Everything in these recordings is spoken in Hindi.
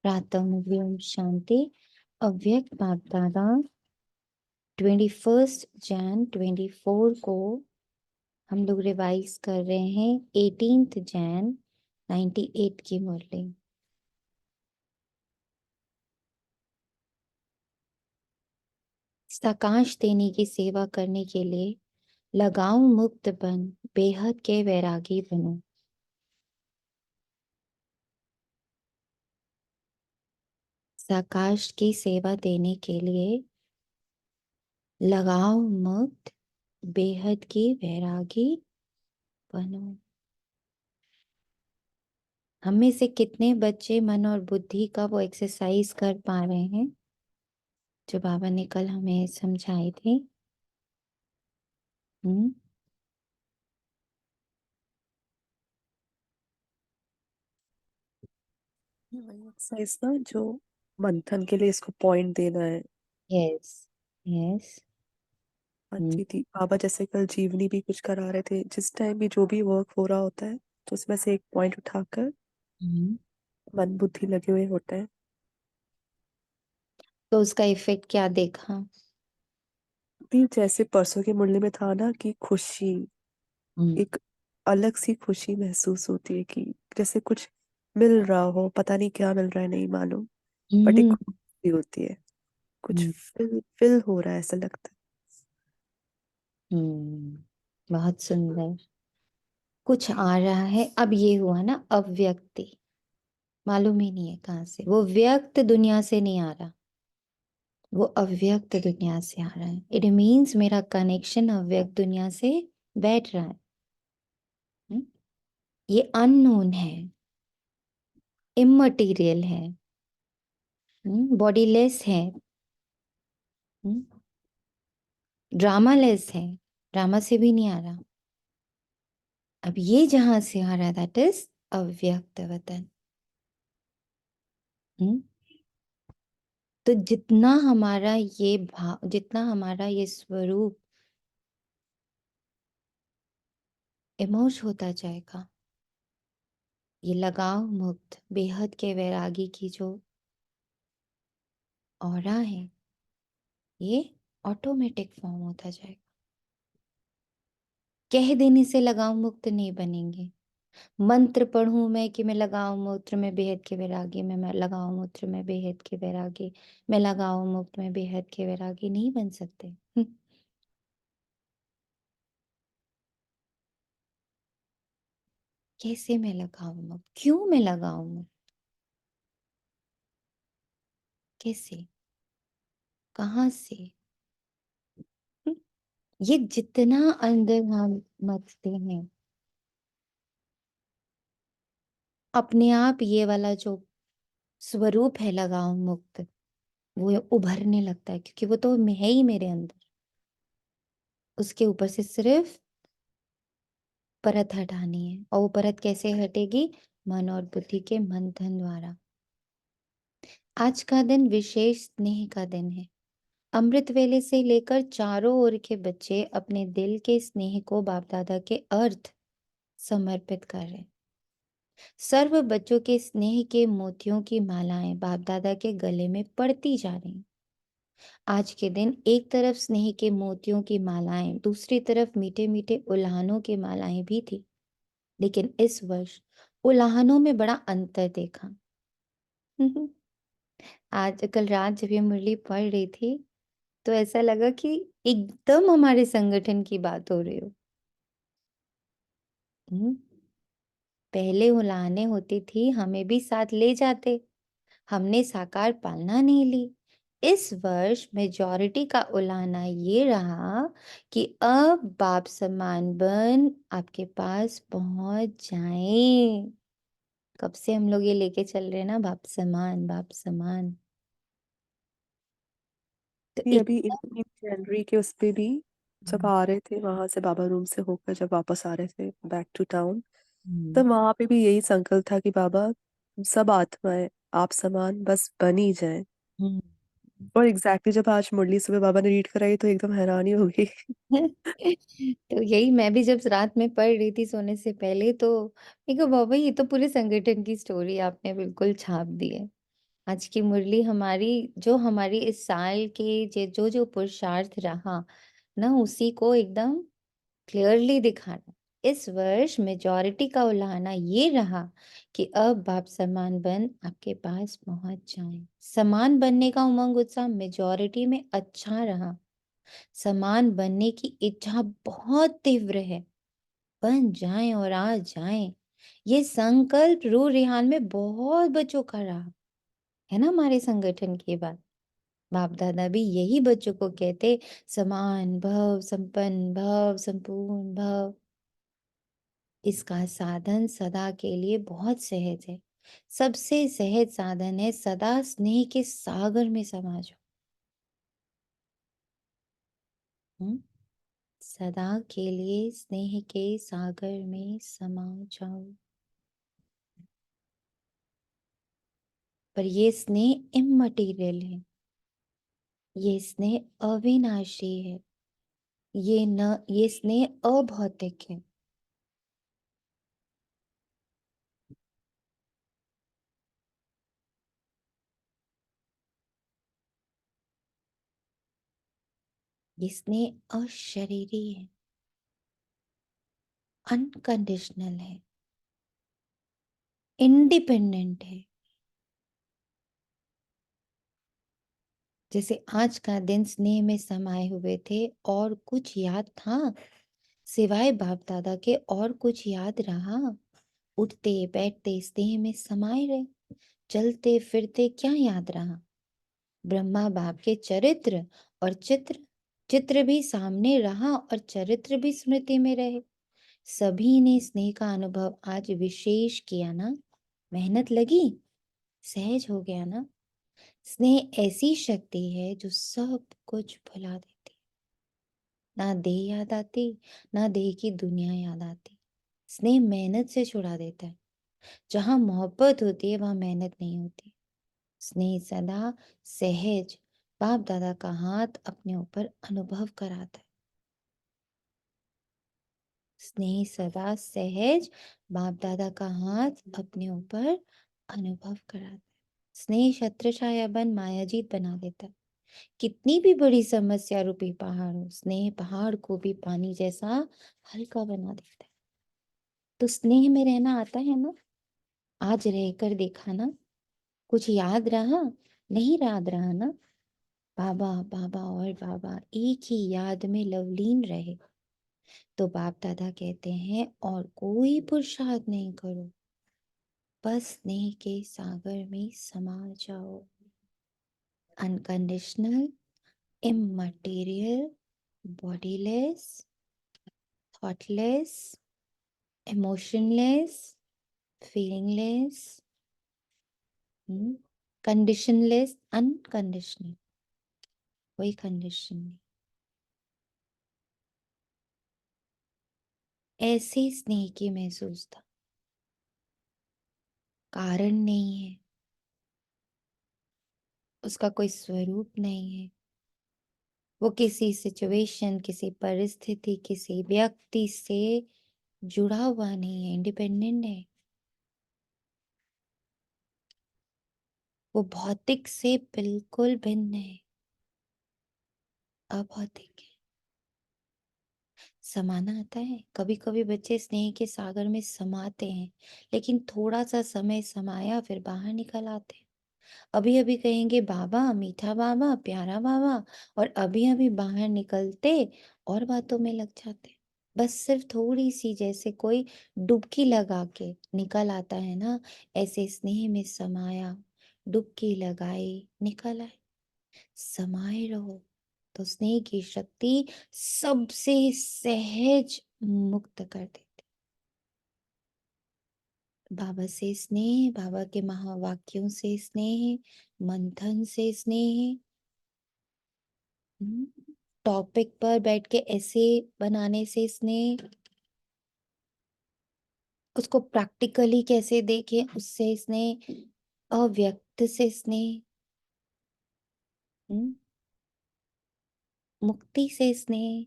प्रातः मुरली ओम शांति। अव्यक्त बाप दादा 21 जैन 24 को हम लोग रिवाइज कर रहे हैं 18 जैन 98 की मुरली। साकाश देने की सेवा करने के लिए लगाओ मुक्त बन, बेहद के वैरागी बनो। साकाश की सेवा देने के लिए लगाओ मुक्त, बेहद की वैरागी बनो। हम में से कितने बच्चे मन और बुद्धि का वो एक्सरसाइज कर पा रहे हैं जो बाबा ने कल हमें समझाए थे? वही एक्सरसाइज ना जो मंथन के लिए इसको पॉइंट देना है। Yes yes. हाँ जी थी बाबा, जैसे कल जीवनी भी कुछ करा रहे थे, जिस टाइम भी जो भी वर्क हो रहा होता है तो उसमें से एक पॉइंट उठाकर मन बुद्धि लगे हुए होते हैं। तो उसका इफेक्ट क्या देखा? भी जैसे परसों के मुरली में था ना कि खुशी, हम्म एक अलग सी खुशी महसूस होती है कि जैसे कुछ मिल रहा हो, पता नहीं क्या मिल रहा है नहीं मालूम, बट एक हम्म खुशी होती है, कुछ हम्म फिल फिल हो रहा है ऐसा लगता है। बहुत सुंदर। कुछ आ रहा है। अब ये हुआ ना अव्यक्ति, मालूम ही नहीं है कहाँ से, वो व्यक्त दुनिया से नहीं आ रहा, वो अव्यक्त दुनिया से आ रहा है। इट मीन्स मेरा कनेक्शन अव्यक्त दुनिया से बैठ रहा है। हम्म? ये अननोन है, इममटीरियल है, बॉडीलेस है, ड्रामा लेस है, ड्रामा से भी नहीं आ रहा। अब ये जहां से आ रहा है दैट इज अव्यक्त वतन। हम्म? तो जितना हमारा ये भाव, जितना हमारा ये स्वरूप इमोश होता जाएगा, ये लगाव मुक्त बेहद के वैरागी की जो ऑरा है, ये ऑटोमेटिक फॉर्म होता जाएगा। कह देने से लगाव मुक्त नहीं बनेंगे। मंत्र पढ़ूं मैं कि मैं लगाव मूत्र में बेहद के वैरागी में, मैं लगाव मूत्र में बेहद के वैरागी, मैं लगाव मुक्त में बेहद के वैरागी नहीं बन सकते। कैसे मैं लगाव मुक्त, क्यों मैं लगाव मुक्त, कैसे, कहाँ से? ये जितना अंदर हम मथते हैं, अपने आप ये वाला जो स्वरूप है लगाव मुक्त, वो उभरने लगता है, क्योंकि वो तो है ही मेरे अंदर। उसके ऊपर से सिर्फ परत हटानी है। और वो परत कैसे हटेगी? मन और बुद्धि के मंथन द्वारा। आज का दिन विशेष स्नेह का दिन है। अमृत वेले से लेकर चारों ओर के बच्चे अपने दिल के स्नेह को बाप दादा के अर्थ समर्पित कर रहे हैं। सर्व बच्चों के स्नेह के मोतियों की मालाएं बाप दादा के गले में पड़ती जा रही। आज के दिन एक तरफ स्नेह के मोतियों की मालाएं, दूसरी तरफ मीठे मीठे उल्हानों की मालाएं भी थी। लेकिन इस वर्ष उल्हानों में बड़ा अंतर देखा। आज कल रात जब ये मुरली पढ़ रही थी तो ऐसा लगा कि एकदम हमारे संगठन की बात हो रही हो। हम्म, पहले उलाहने होती थी, हमें भी साथ ले जाते, हमने साकार पालना नहीं ली। इस वर्ष मेजॉरिटी का उलाहना ये रहा कि अब बाप समान बन आपके पास पहुंच जाए। कब से हम लोग ये लेके चल रहे हैं ना, बाप समान बाप समान। तो ये अभी एकदम 18 जनवरी के उस पे भी जब आ रहे थे वहां से बाबा रूम से होकर, जब वापस आ रहे थे बैक टू टाउन, हम्म, तो वहां पे भी यही संकल्प था कि बाबा हम सब आत्माएं आप समान बस बन ही जाए। हम्म। और एग्जैक्टली जब आज मुरली सुबह बाबा ने रीड कराई तो एकदम हैरानी हो गई। तो यही मैं भी जब रात में पढ़ रही थी सोने से पहले, तो मैं कहा बाबा ये तो पूरे संगठन की स्टोरी आपने बिल्कुल छाप दी है। आज की मुरली हमारी, जो हमारी इस साल के जो जो पुरुषार्थ रहा ना, उसी को एकदम क्लियरली दिखाना। इस वर्ष मेजॉरिटी का उलाहना ये रहा कि अब बाप समान बन आपके पास पहुंच जाएं। समान बनने का उमंग उत्साह मेजॉरिटी में अच्छा रहा। समान बनने की इच्छा बहुत तीव्र है। बन जाएं और आ जाएं, ये संकल्प रूह रिहान में बहुत बच्चों का रहा है ना। हमारे संगठन की बात, बाप दादा भी यही बच्चों को कहते, समान भव, संपन्न भव, संपूर्ण भव। इसका साधन सदा के लिए बहुत सहज है। सबसे सहज साधन है सदा स्नेह के सागर में समा जाओ। सदा के लिए स्नेह के सागर में समा जाओ। पर ये स्नेह इममटीरियल है, ये स्नेह अविनाशी है, ये स्नेह अभौतिक है। ये स्नेह अशरीरी है, अनकंडीशनल है, इंडिपेंडेंट है। जैसे आज का दिन स्नेह में समाये हुए थे, और कुछ याद था सिवाय बाप दादा के? और कुछ याद रहा? उठते बैठते स्नेह में समाये रहे, चलते फिरते क्या याद रहा? ब्रह्मा बाप के चरित्र और चित्र, चित्र भी सामने रहा और चरित्र भी स्मृति में रहे। सभी ने स्नेह का अनुभव आज विशेष किया ना। मेहनत लगी, सहज हो गया ना। स्नेह ऐसी शक्ति है जो सब कुछ भुला देती। ना देह याद आती, ना देह की दुनिया याद आती। स्नेह मेहनत से छुड़ा देता है। जहां मोहब्बत होती है वहां मेहनत नहीं होती। स्नेह सदा सहज बाप दादा का हाथ अपने ऊपर अनुभव कराता है। स्नेह सदा सहज बाप दादा का हाथ अपने ऊपर अनुभव कराता है। स्नेह छत्र छाया बन मायाजीत बना देता है। कितनी भी बड़ी समस्या रूपी पहाड़ हो, स्नेह पहाड़ को भी पानी जैसा हल्का बना देता है। तो स्नेह में रहना आता है ना। आज रहकर देखा ना, कुछ याद रहा? नहीं याद रहा ना। बाबा बाबा और बाबा एक ही याद में लवलीन रहे। तो बाप दादा कहते हैं और कोई पुरुषार्थ नहीं करो, बस स्नेह के सागर में समा जाओ। Unconditional, immaterial, bodiless, thoughtless, emotionless, feelingless, conditionless, unconditional, कोई कंडीशन नहीं। ऐसे स्नेह की महसूस था, कारण नहीं है, उसका कोई स्वरूप नहीं है। वो किसी सिचुएशन, किसी परिस्थिति, किसी व्यक्ति से जुड़ा हुआ नहीं है, इंडिपेंडेंट है। वो भौतिक से बिल्कुल भिन्न है, अभौतिक है। समाना आता है। कभी कभी बच्चे स्नेह के सागर में समाते हैं, लेकिन थोड़ा सा समय समाया फिर बाहर निकल आते हैं। अभी अभी कहेंगे बाबा, मीठा बाबा, प्यारा बाबा, और अभी अभी बाहर निकलते और बातों में लग जाते। बस सिर्फ थोड़ी सी, जैसे कोई डुबकी लगा के निकल आता है ना, ऐसे स्नेह में समाया, डुबकी लगाई, निकल आए। समाये रहो तो स्नेह की शक्ति सबसे सहज मुक्त कर देती। बाबा से स्नेह, बाबा के महावाक्यों से स्नेह, मंथन से स्नेह, टॉपिक पर बैठ के ऐसे बनाने से स्नेह, उसको प्रैक्टिकली कैसे देखें उससे स्नेह, अव्यक्त से स्नेह, हम्म, मुक्ति से स्नेह,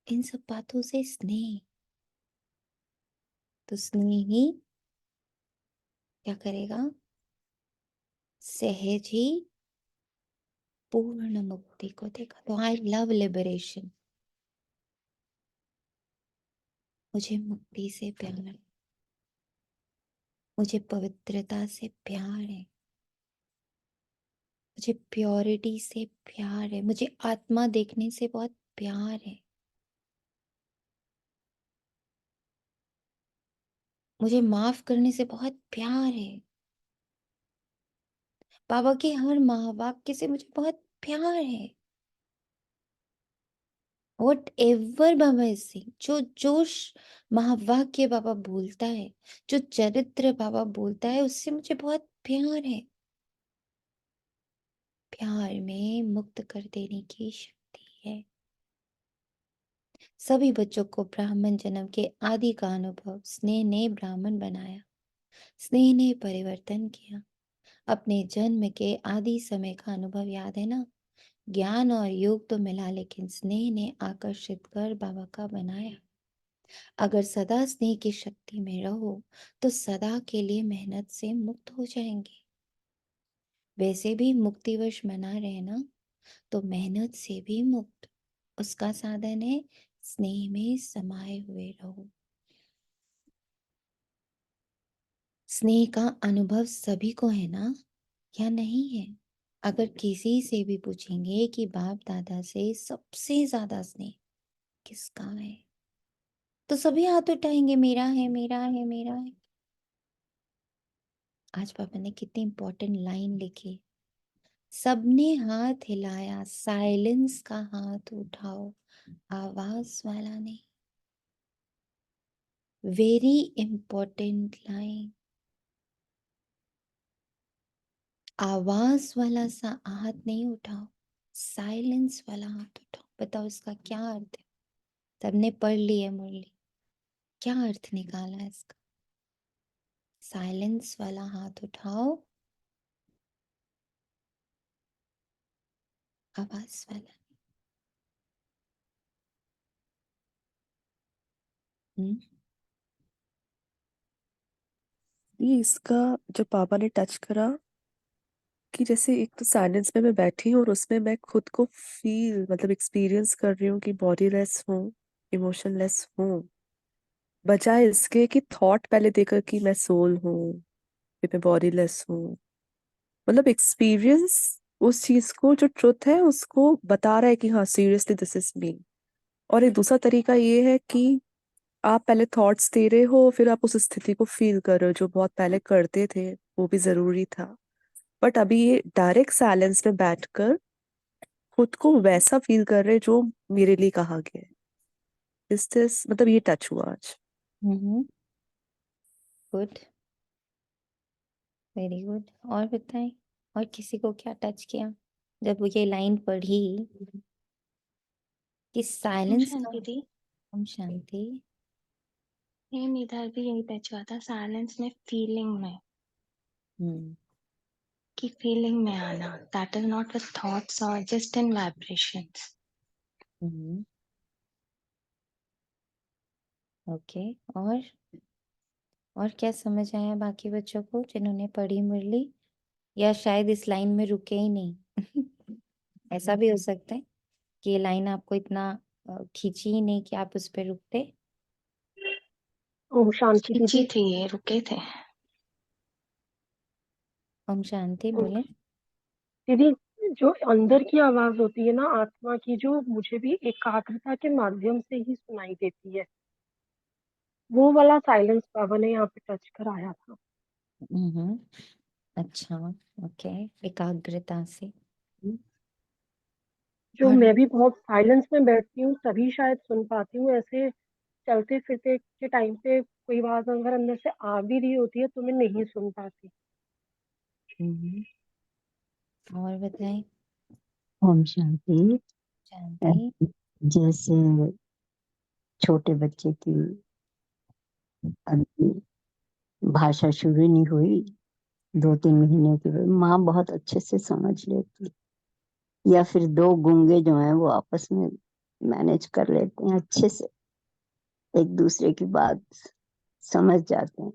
इन सब बातों से स्नेह। तो स्नेह ही क्या करेगा? सहज ही पूर्ण मुक्ति को देगा। तो आई लव लिबरेशन। मुझे मुक्ति से प्यार है, मुझे पवित्रता से प्यार है, मुझे प्योरिटी से प्यार है, मुझे आत्मा देखने से बहुत प्यार है, मुझे माफ करने से बहुत प्यार है। बाबा के हर महावाक्य से मुझे बहुत प्यार है। What ever Baba is saying, जो जोश महावाक्य बाबा बोलता है, जो चरित्र बाबा बोलता है, उससे मुझे बहुत प्यार है। प्यार में मुक्त कर देने की शक्ति है। सभी बच्चों को ब्राह्मण जन्म के आदि का अनुभव स्नेह ने ब्राह्मण बनाया, स्नेह ने परिवर्तन किया। अपने जन्म के आदि समय का अनुभव याद है ना? ज्ञान और योग तो मिला, लेकिन स्नेह ने आकर्षित कर बाबा का बनाया। अगर सदा स्नेह की शक्ति में रहो तो सदा के लिए मेहनत से मुक्त हो जाएंगे। वैसे भी मुक्तिवश मना रहे ना, तो मेहनत से भी मुक्त। उसका साधन है स्नेह में समाये हुए रहो। स्नेह का अनुभव सभी को है ना, या नहीं है? अगर किसी से भी पूछेंगे कि बाप दादा से सबसे ज्यादा स्नेह किसका है, तो सभी हाथ उठाएंगे, मेरा है, मेरा है, मेरा है। आज पापा ने कितनी इंपॉर्टेंट लाइन लिखी। सबने हाथ हिलाया, साइलेंस का हाथ उठाओ, आवाज वाला नहीं। Very important line. आवाज वाला सा हाथ नहीं उठाओ, साइलेंस वाला हाथ उठाओ। बताओ इसका क्या अर्थ है? सबने पढ़ ली है मुरली, क्या अर्थ निकाला है इसका? साइलेंस वाला हाथ उठाओ, आवाज वाला। हम्म। ये इसका जब पापा ने टच करा कि जैसे एक तो साइलेंस में मैं बैठी हूँ और उसमें मैं खुद को फील मतलब एक्सपीरियंस कर रही हूँ कि बॉडी लेस हूँ, इमोशनलेस हूँ, बजाय इसके कि थॉट पहले देकर कि मैं सोल हूँ, फिर मैं बॉडी लेस हूँ। मतलब एक्सपीरियंस उस चीज को जो ट्रुथ है उसको बता रहा है कि हाँ सीरियसली दिस इज मी। और एक दूसरा तरीका ये है कि आप पहले थॉट्स दे रहे हो फिर आप उस स्थिति को फील कर रहे हो, जो बहुत पहले करते थे वो भी जरूरी था। बट अभी ये डायरेक्ट साइलेंस में बैठकर खुद को वैसा फील कर रहे जो मेरे लिए कहा गया है। इस दिस मतलब ये टच हुआ आज। हम्म। Good, very good. और बताएं, और किसी को क्या टच किया जब वो ये लाइन पढ़ी कि ओम साइलेंस का? शांति दी। हम शांति। सेम इधर भी यही टच हुआ था, साइलेंस में फीलिंग में, हम्म। कि फीलिंग में आना, that is not with thoughts और just in vibrations. Hmm. Okay. और क्या समझ आया बाकी बच्चों को जिन्होंने पढ़ी मुरली, या शायद इस लाइन में रुके ही नहीं? ऐसा भी हो सकता है कि ये लाइन आपको इतना खींची ही नहीं कि आप उस पर रुकते। ओम शांति खींची दीदी। थी, ये रुके थे। हम शांति ओम बोले। दीदी, जो अंदर की आवाज होती है ना आत्मा की, जो मुझे भी एकाग्रता के माध्यम से ही सुनाई देती है, वो वाला साइलेंस बाबा ने यहाँ पे टच कराया था। हम्म। अच्छा। ओके। एकाग्रता से। जो और मैं भी बहुत साइलेंस में बैठती हूँ तभी शायद सुन पाती हूँ। ऐसे चलते फिरते के टाइम पे कोई आवाज अगर अंदर से आ भी रही होती है तो मैं नहीं सुन पाती। हम्म। और बताएं। ओम शांति। शांति। जैसे छोटे बच्चे की अभी भाषा शुरू नहीं हुई, 2-3 महीने की हुई, माँ बहुत अच्छे से समझ लेती, या फिर दो गूंगे जो हैं वो आपस में मैनेज कर लेते हैं अच्छे से, एक दूसरे की बात समझ जाते हैं।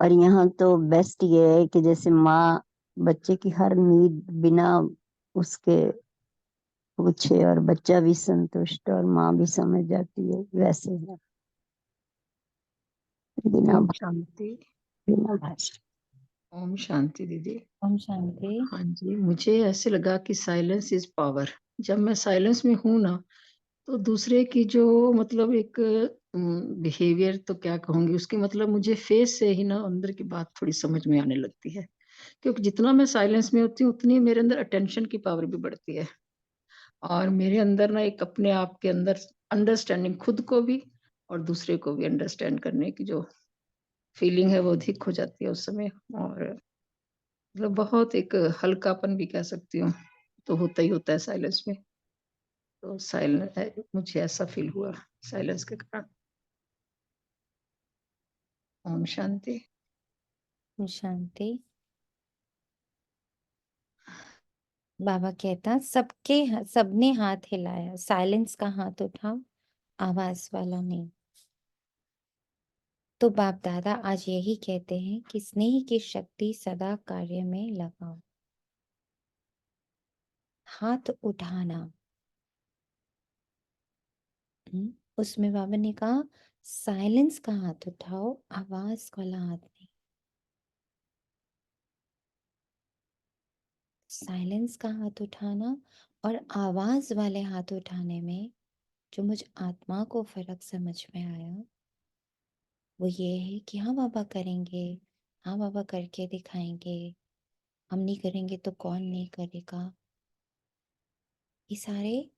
और यहाँ तो बेस्ट ये है कि जैसे माँ बच्चे की हर नीड बिना उसके पूछे और बच्चा भी संतुष्ट और माँ भी समझ जाती है, वैसे है, बिना शांति। बिना भाषा। ओम शांति दीदी। ओम शांति। हाँ जी, मुझे ऐसे लगा कि साइलेंस इज पावर। जब मैं साइलेंस में हूँ ना, तो दूसरे की जो मतलब एक बिहेवियर तो क्या कहूंगी, उसकी मतलब मुझे फेस से ही ना अंदर की बात थोड़ी समझ में आने लगती है। क्योंकि जितना मैं साइलेंस में होती हूँ, उतनी मेरे अंदर अटेंशन की पावर भी बढ़ती है, और मेरे अंदर ना एक अपने आप के अंदर अंडरस्टैंडिंग, खुद को भी और दूसरे को भी अंडरस्टैंड करने की जो फीलिंग है वो अधिक हो जाती है उस समय। और मतलब बहुत एक हल्कापन भी कह सकती हूँ, तो होता ही होता है साइलेंस में। तो साइलेंस मुझे ऐसा फील हुआ साइलेंस के कारण। ओम शांति। ओम शांति। बाबा कहता सबने हाथ हिलाया, साइलेंस का हाथ उठाओ, आवाज वाला नहीं। तो बाप दादा आज यही कहते हैं कि स्नेह की शक्ति सदा कार्य में लगाओ। हाथ उठाना, उसमें बाबा ने कहा साइलेंस का हाथ उठाओ, आवाज वाला हाथ नहीं। साइलेंस का हाथ उठाना और आवाज वाले हाथ उठाने में जो मुझ आत्मा को फर्क समझ में आया, वो ये है कि हाँ बाबा करेंगे, हाँ बाबा करके दिखाएंगे, हम नहीं करेंगे तो कौन नहीं करेगा। ये सारे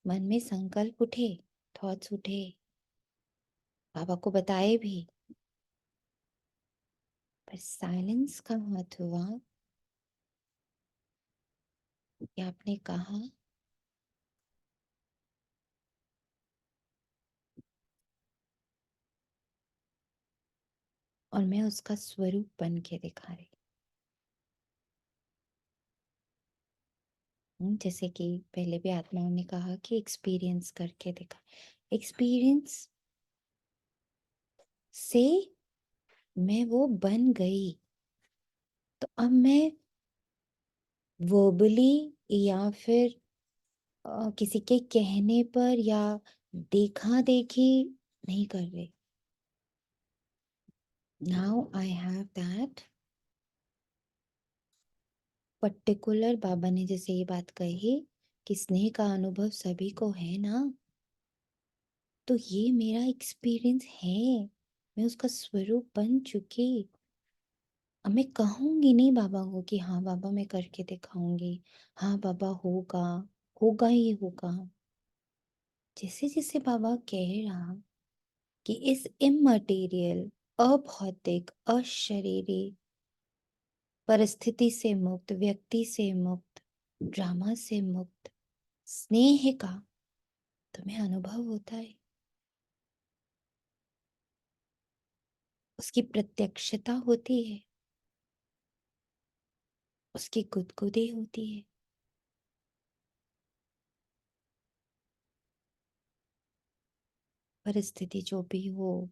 मन में संकल्प उठे, थॉट्स उठे, बाबा को बताए भी, पर साइलेंस का हाथ हुआ कि आपने कहा और मैं उसका स्वरूप बन के दिखा रही हूँ। जैसे कि पहले भी आत्माओं ने कहा कि एक्सपीरियंस करके दिखा, एक्सपीरियंस से मैं वो बन गई। तो अब मैं वर्बली या फिर किसी के कहने पर या देखा देखी नहीं कर रही। Now I have that particular, बाबा ने जैसे ये बात कही कि स्नेह का अनुभव सभी को है ना, तो ये मेरा एक्सपीरियंस है, मैं उसका स्वरूप बन चुकी। अब मैं कहूंगी नहीं बाबा को कि हाँ बाबा मैं करके दिखाऊंगी, हाँ बाबा होगा, होगा ही होगा। जैसे जैसे बाबा कह रहा कि इस इममटेरियल, अभौतिक, अशरीरी परिस्थिति से मुक्त, व्यक्ति से मुक्त, ड्रामा से मुक्त स्नेह का तुम्हें अनुभव होता है, उसकी प्रत्यक्षता होती है, उसकी गुदगुदी होती है। परिस्थिति जो भी हो,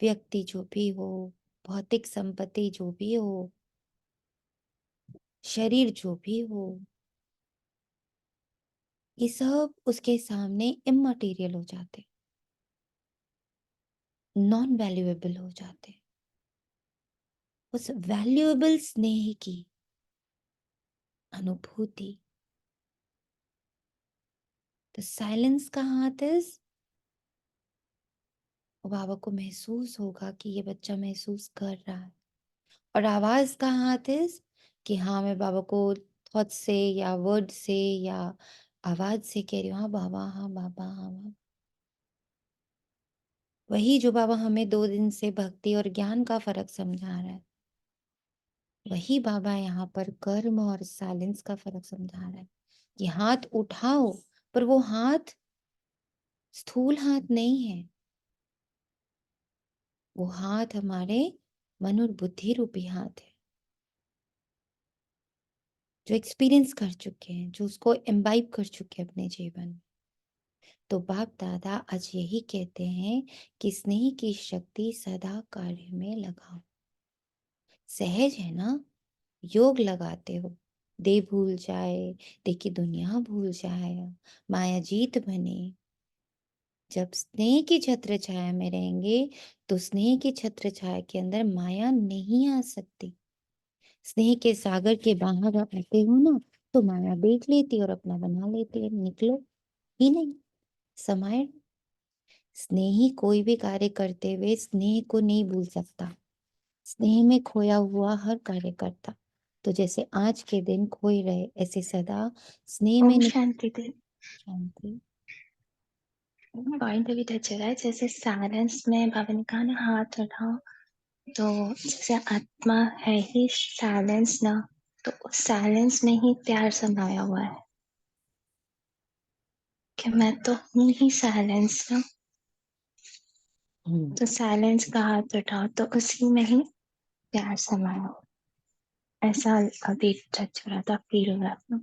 व्यक्ति जो भी हो, भौतिक संपत्ति जो भी हो, शरीर जो भी हो, ये सब उसके सामने इममटेरियल हो जाते, नॉन वैल्यूएबल हो जाते। उस वैल्यूएबल स्नेह की अनुभूति, तो साइलेंस का हाथ इज, बाबा को महसूस होगा कि ये बच्चा महसूस कर रहा है। और आवाज का हाथ इज कि हाँ मैं बाबा को थॉट से या वर्ड से या आवाज से कह रही हूँ, हाँ बाबा, हाँ बाबा, हाँ बाबा। वही जो बाबा हमें 2 दिन से भक्ति और ज्ञान का फर्क समझा रहा है, वही बाबा यहाँ पर कर्म और साइलेंस का फर्क समझा रहा है कि हाथ उठाओ, पर वो हाथ स्थूल हाथ नहीं है, वो हाथ हमारे मन और बुद्धि रूपी हाथ है, जो एक्सपीरियंस कर चुके हैं, जो उसको एम्बाइब कर चुके हैं अपने जीवन में। तो बाप दादा आज यही कहते हैं कि स्नेह की शक्ति सदा कार्य में लगाओ। सहज है ना, योग लगाते हो, दे भूल जाए, दे की दुनिया भूल जाए, माया जीत बने। जब स्नेह की छत्र छाया में रहेंगे तो स्नेह की छत्र छाया के अंदर माया नहीं आ सकती। स्नेह के सागर के बाहर आते हो ना तो माया देख लेती और अपना बना लेती है, निकलो ही नहीं, समाये। स्नेही कोई भी कार्य करते हुए स्नेह को नहीं भूल सकता, स्नेह में खोया हुआ हर कार्य करता। तो जैसे आज के दिन खोए रहे ऐसे सदा स्नेह में ओम नहीं। शांति दी। शांति। पॉइंट अभी टच हो रहा है, जैसे साइलेंस में बाबा ने कहा ना हाथ उठाओ, तो जैसे आत्मा है ही साइलेंस ना, तो उस साइलेंस में ही प्यार समाया हुआ है कि मैं तो हूँ ही साइलेंस ना। तो साइलेंस का हाथ उठाओ तो उसी में ही प्यार समाया हुआ है। ऐसा अभी टच हो रहा था, फील हो रहा था।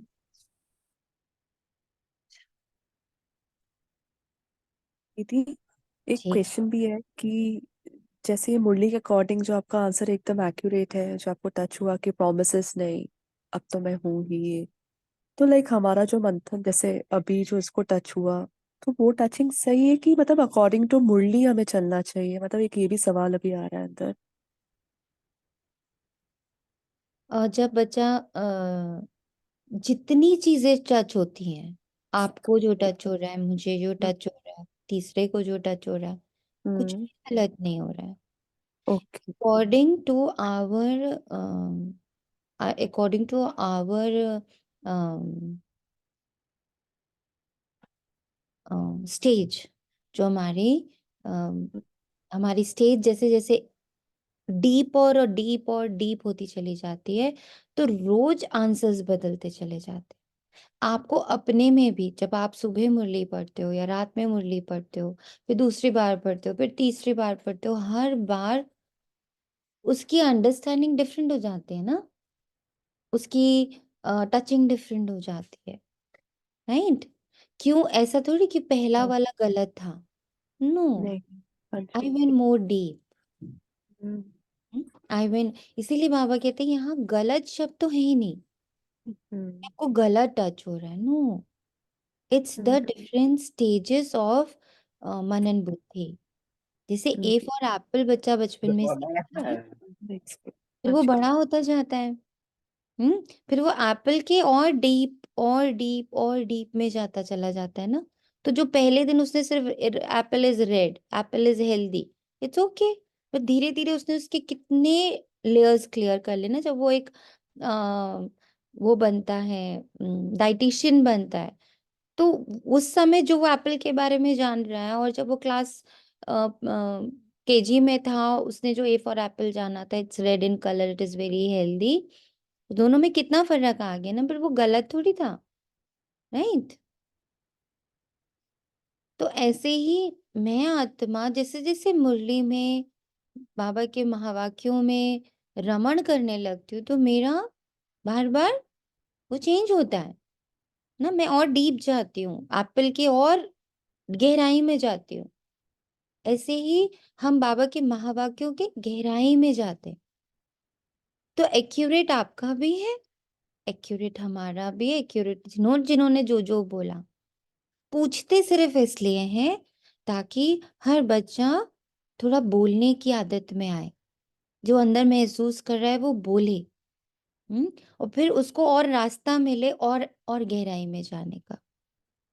दीदी एक जी। क्वेश्चन भी है कि जैसे ये मुरली के अकॉर्डिंग जो आपका आंसर एकदम एक्यूरेट है, जो आपको टच हुआ कि प्रोमिसेस नहीं, अब तो मैं हूँ ही ये, तो लाइक हमारा जो मंथन जैसे अभी जो इसको टच हुआ, तो वो टचिंग सही है कि मतलब अकॉर्डिंग टू मुरली हमें चलना चाहिए? मतलब एक ये भी सवाल अभी आ रहा है अंदर। जब बच्चा जितनी चीजें टच होती हैं, आपको जो टच हो रहा है, मुझे जो टच हो रहा है, तीसरे को जो टच हो रहा है, कुछ हम्म। भी गलत नहीं हो रहा है। Okay. According to our according to our stage, जो हमारी स्टेज जैसे जैसे डीप और डीप होती चली जाती है, तो रोज आंसर्स बदलते चले जाते हैं। आपको अपने में भी, जब आप सुबह मुरली पढ़ते हो या रात में मुरली पढ़ते हो, फिर दूसरी बार पढ़ते हो, फिर तीसरी बार पढ़ते हो, हर बार उसकी अंडरस्टैंडिंग डिफरेंट हो जाती है ना, उसकी टचिंग डिफरेंट हो जाती है, राइट? क्यों? ऐसा थोड़ी कि पहला वाला गलत था, नो, नहीं। हाँ जी। I went more deep, hmm. I went. इसीलिए बाबा कहते हैं यहाँ गलत शब्द तो है ही नहीं, हम्म। आपको गलत टच हो रहा है, no, it's the hmm. Different stages of मनन बुद्धि। जैसे हम्म। ए फॉर एप्पल बच्चा बचपन में सीखता है, फिर हाँ वो जी। बड़ा होता जाता है, हम्म, फिर वो एप्पल के और डीप और डीप और डीप में जाता चला जाता है ना। तो जो पहले दिन उसने सिर्फ Apple is red, Apple is healthy, it's okay, पर धीरे धीरे उसने उसके कितने लेयर्स क्लियर कर लेना, जब वो एक वो बनता है, डाइटिशियन बनता है, तो उस समय जो वो एप्पल के बारे में जान रहा है, और जब वो क्लास केजी में था, उसने जो ए फॉर एप्पल जाना था, it's red in colour, it is very healthy, दोनों में कितना फर्क आ गया ना, पर वो गलत थोड़ी था, राइट? तो ऐसे ही मैं आत्मा जैसे जैसे मुरली में, बाबा के महावाक्यों में रमण करने लगती हूँ, तो मेरा बार बार वो चेंज होता है ना, मैं और डीप जाती हूँ, एप्पल के और गहराई में जाती हूँ। ऐसे ही हम बाबा के महावाक्यों के गहराई में जाते हैं। तो एक्यूरेट आपका भी है, एक्यूरेट हमारा भी है, एक्यूरेट जिन्होंने जो जो बोला। पूछते सिर्फ इसलिए हैं ताकि हर बच्चा थोड़ा बोलने की आदत में आए, जो अंदर महसूस कर रहा है वो बोले, और फिर उसको और रास्ता मिले और गहराई में जाने का,